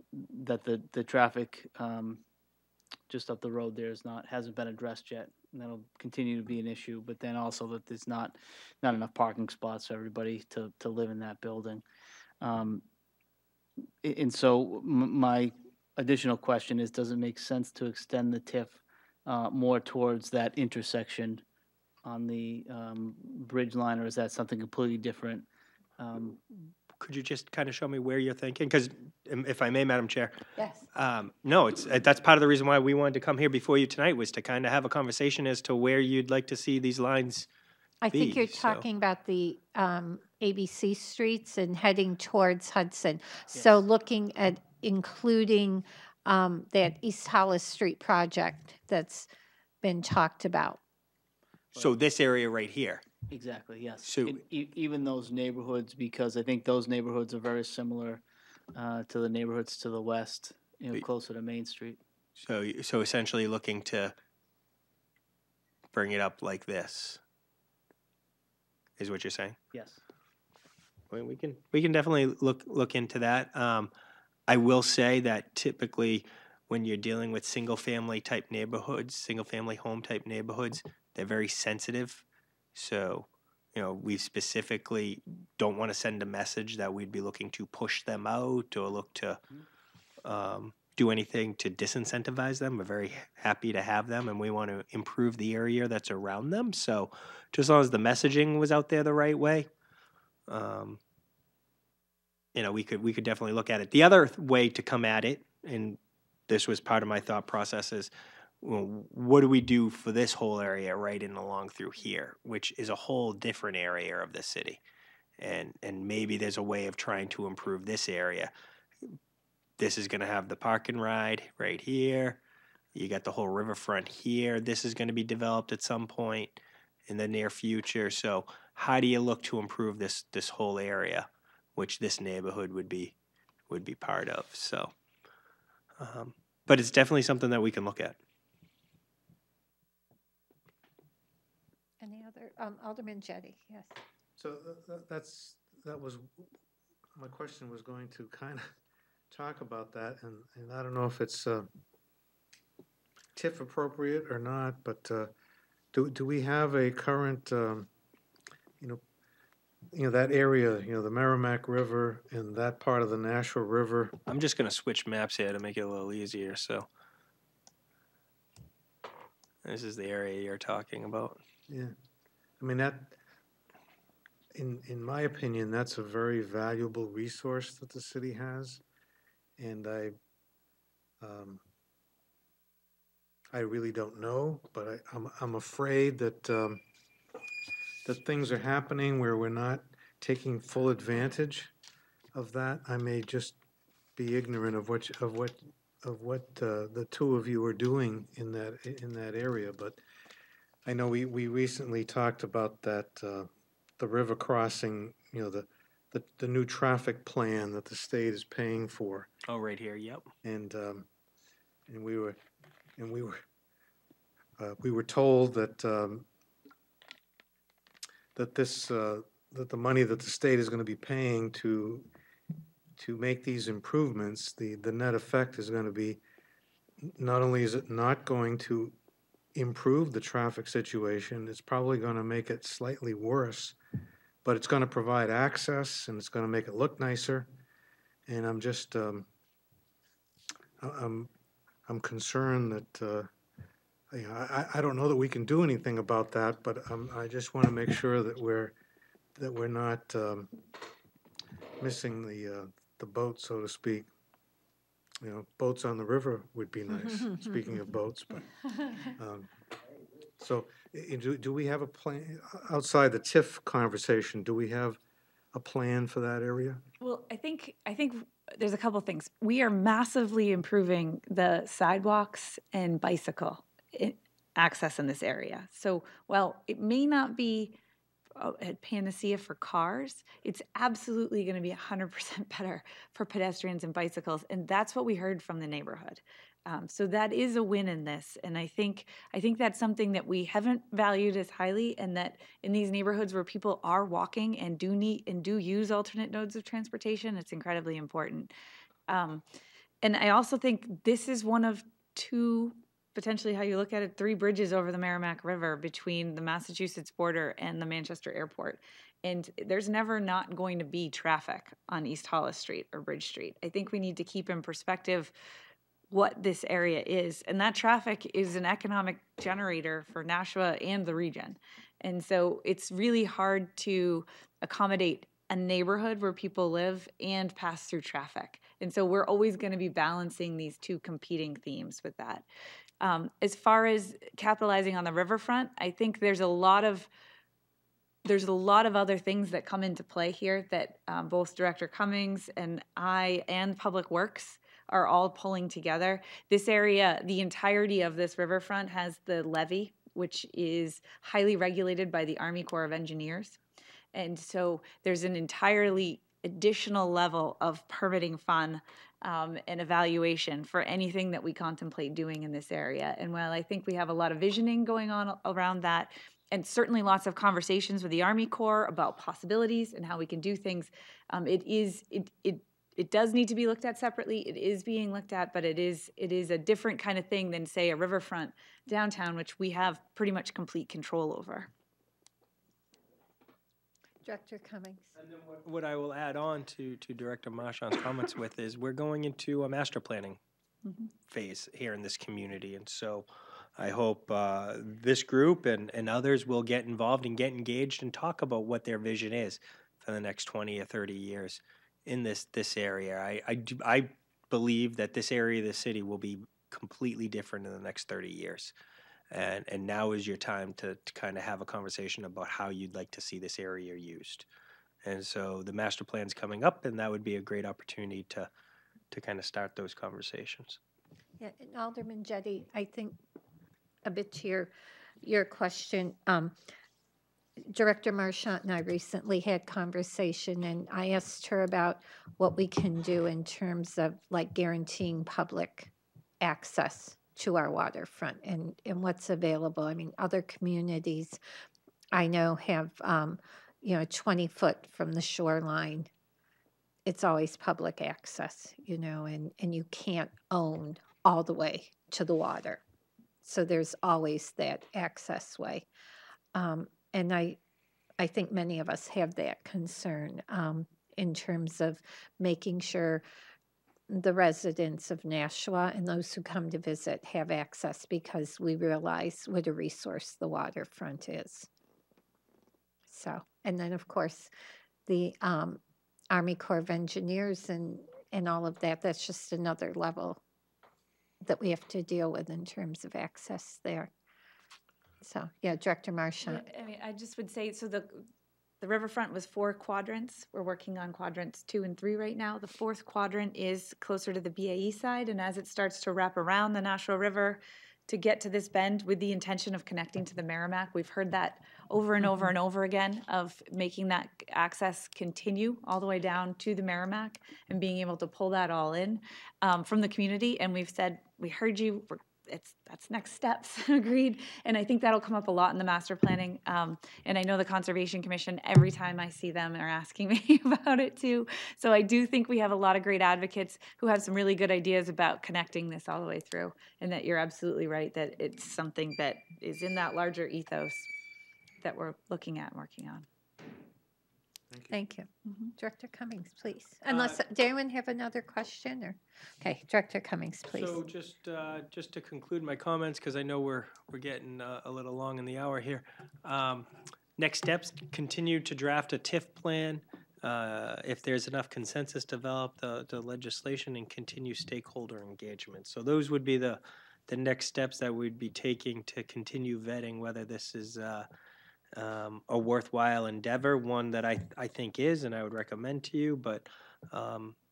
that the traffic just up the road there hasn't been addressed yet, and that'll continue to be an issue. But then also that there's not enough parking spots for everybody to live in that building. And so my additional question is, does it make sense to extend the TIF more towards that intersection on the bridge line, or is that something completely different? Could you just kind of show me where you're thinking? Because if I may, Madam Chair. Yes. No, that's part of the reason why we wanted to come here before you tonight, was to kind of have a conversation as to where you'd like to see these lines I think be, you're so. talking about the ABC streets and heading towards Hudson. So looking at including that East Hollis Street project that's been talked about. So this area right here. Exactly, yes. So- Even those neighborhoods, because I think those neighborhoods are very similar to the neighborhoods to the west, closer to Main Street. So essentially looking to bring it up like this, is what you're saying? Yes. Well, we can definitely look into that. I will say that typically when you're dealing with single family home type neighborhoods, they're very sensitive. So, we specifically don't want to send a message that we'd be looking to push them out or look to do anything to disincentivize them. We're very happy to have them, and we want to improve the area that's around them. So just as long as the messaging was out there the right way, we could definitely look at it. The other way to come at it, and this was part of my thought process, is what do we do for this whole area right in along through here, which is a whole different area of the city. And maybe there's a way of trying to improve this area. this is going to have the park and ride right here. You got the whole riverfront here. This is going to be developed at some point in the near future. So how do you look to improve this whole area, which this neighborhood would be part of? So, but it's definitely something that we can look at. Any other, Alderman Jettie, yes. So that was, my question was going to kind of talk about that, and I don't know if it's TIF appropriate or not, but do we have a current, that area, the Merrimack River and that part of the Nashua River? I'm just going to switch maps here to make it a little easier. So this is the area you're talking about. Yeah, I mean, that, in my opinion, that's a very valuable resource that the city has, and I really don't know, but I'm afraid that that things are happening where we're not taking full advantage of that. I may just be ignorant of what the two of you are doing in that area, but I know we recently talked about that the river crossing, the new traffic plan that the state is paying for, Oh, right here. Yep. and we were told that that the money that the state is going to be paying to make these improvements, the net effect is going to be, not only is it not going to improve the traffic situation, it's probably going to make it slightly worse, but it's going to provide access and it's going to make it look nicer. And I'm just I'm concerned that I don't know that we can do anything about that, but I just want to make sure that we're not missing the boat, so to speak. Boats on the river would be nice. Speaking of boats, but so do we have a plan outside the TIF conversation? Do we have a plan for that area? Well, I think there's a couple things. We are massively improving the sidewalks and bicycle access in this area. So while it may not be a panacea for cars, it's absolutely going to be 100% better for pedestrians and bicycles, and that's what we heard from the neighborhood. So that is a win in this, and I think that's something that we haven't valued as highly, and that in these neighborhoods where people are walking and do use alternate modes of transportation, it's incredibly important. And I also think this is one of two, potentially how you look at it, 3 bridges over the Merrimack River between the Massachusetts border and the Manchester airport. And there's never not going to be traffic on East Hollis Street or Bridge Street. I think we need to keep in perspective what this area is. And that traffic is an economic generator for Nashua and the region. And so it's really hard to accommodate a neighborhood where people live and pass through traffic. And so we're always going to be balancing these two competing themes with that. As far as capitalizing on the riverfront, I think there's a lot of other things that come into play here that both Director Cummings and I and Public Works are all pulling together. This area, the entirety of this riverfront has the levee, which is highly regulated by the Army Corps of Engineers. And so there's an entirely additional level of permitting fun and evaluation for anything that we contemplate doing in this area. And while I think we have a lot of visioning going on around that, and certainly lots of conversations with the Army Corps about possibilities and how we can do things, it does need to be looked at separately. It is being looked at, but it is a different kind of thing than, say, a riverfront downtown, which we have pretty much complete control over. Director Cummings. And then what I will add on to Director Marchand's comments with is we're going into a master planning phase here in this community. And so I hope this group and others will get involved and get engaged and talk about what their vision is for the next 20 or 30 years in this area. I believe that this area of the city will be completely different in the next 30 years. And now is your time to kind of have a conversation about how you'd like to see this area used. And so the master plan's coming up, and that would be a great opportunity to to kind of start those conversations. Yeah, and Alderman Jettie, I think a bit to your question, Director Marchant and I recently had conversation, and I asked her about what we can do in terms of like guaranteeing public access to our waterfront and what's available. I mean, other communities I know have, 20 foot from the shoreline. It's always public access, and you can't own all the way to the water. So there's always that access way. And I think many of us have that concern in terms of making sure the residents of Nashua and those who come to visit have access, because we realize what a resource the waterfront is. So, and then of course, the Army Corps of Engineers and all of that, that's just another level that we have to deal with in terms of access there. So, yeah, Director Marchant. I mean, I just would say, so the riverfront was 4 quadrants. We're working on quadrants 2 and 3 right now. The 4th quadrant is closer to the BAE side, and as it starts to wrap around the Nashua River to get to this bend with the intention of connecting to the Merrimack, we've heard that over and over and over again, of making that access continue all the way down to the Merrimack and being able to pull that all in from the community. And we've said, we heard you, that's next steps, agreed. And I think that'll come up a lot in the master planning. And I know the Conservation Commission, every time I see them, are asking me about it too. So I do think we have a lot of great advocates who have some really good ideas about connecting this all the way through. And that you're absolutely right, that it's something that is in that larger ethos that we're looking at and working on. Thank you. Director Cummings, please. Unless, did anyone have another question? Or okay, Director Cummings, please. So just to conclude my comments, because I know we're getting a little long in the hour here. Next steps: continue to draft a TIF plan. If there's enough consensus, develop the legislation and continue stakeholder engagement. So those would be the next steps that we'd be taking to continue vetting whether this is a worthwhile endeavor, one that I think is, and I would recommend to you. But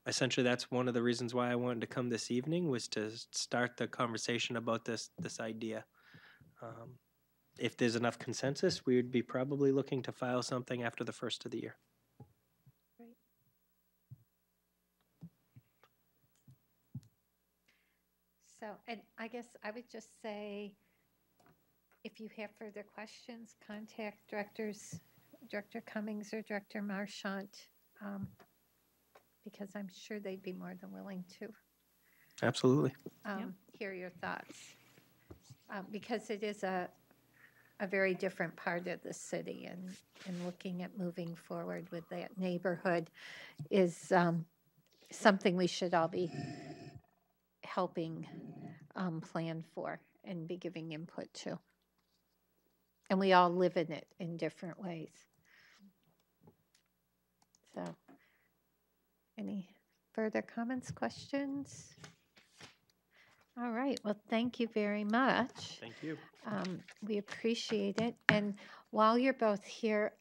essentially, that's one of the reasons why I wanted to come this evening, was to start the conversation about this idea. If there's enough consensus, we would be probably looking to file something after the first of the year. Great. So, and I guess I would just say, if you have further questions, contact Director Cummings or Director Marchant, because I'm sure they'd be more than willing to Absolutely. hear your thoughts. Because it is a very different part of the city, and looking at moving forward with that neighborhood is something we should all be helping plan for and be giving input to. And we all live in it in different ways. So, any further comments, questions? All right, well, thank you very much. Thank you. We appreciate it. And while you're both here,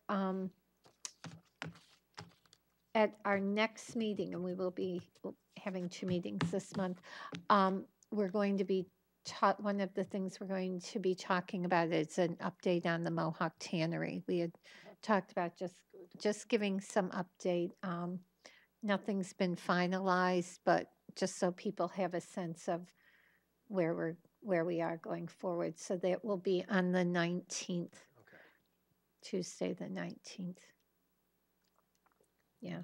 at our next meeting, and we will be having 2 meetings this month, we're going to be one of the things we're going to be talking about is an update on the Mohawk Tannery. We had talked about just giving some update. Nothing's been finalized, but just so people have a sense of where we are going forward. So that will be on the 19th. Okay. Tuesday the 19th. Yeah.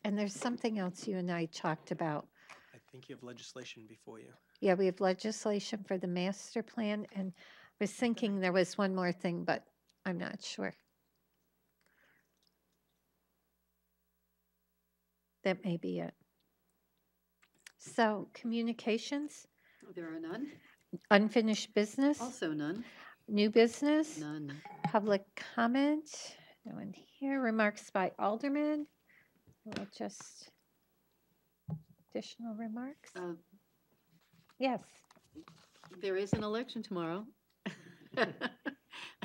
And there's something else you and I talked about. I think you have legislation before you. Yeah, we have legislation for the master plan, and I was thinking there was one more thing, but I'm not sure. That may be it. So, communications, There are none. unfinished business, Also none. new business, None. public comment, no one here, remarks by alderman. We'll just, additional remarks? Yes. There is an election tomorrow.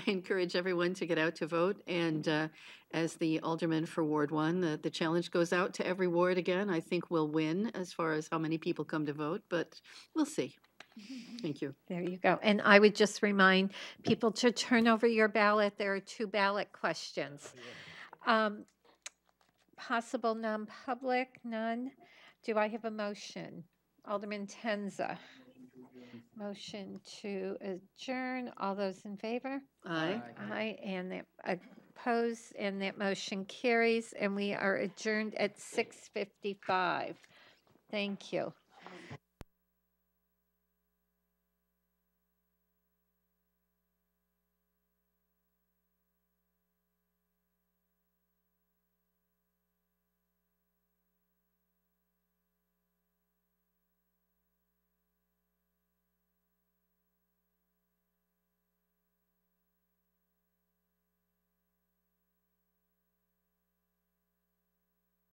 encourage everyone to get out to vote. And as the alderman for Ward 1, the challenge goes out to every ward again. I think we'll win as far as how many people come to vote, but we'll see. Thank you. There you go. And I would just remind people to turn over your ballot. There are 2 ballot questions. Possible non-public, none. Do I have a motion? Alderman Tenza. Motion to adjourn. All those in favor? Aye. Aye, and that opposed, and that motion carries, and we are adjourned at 6:55. Thank you.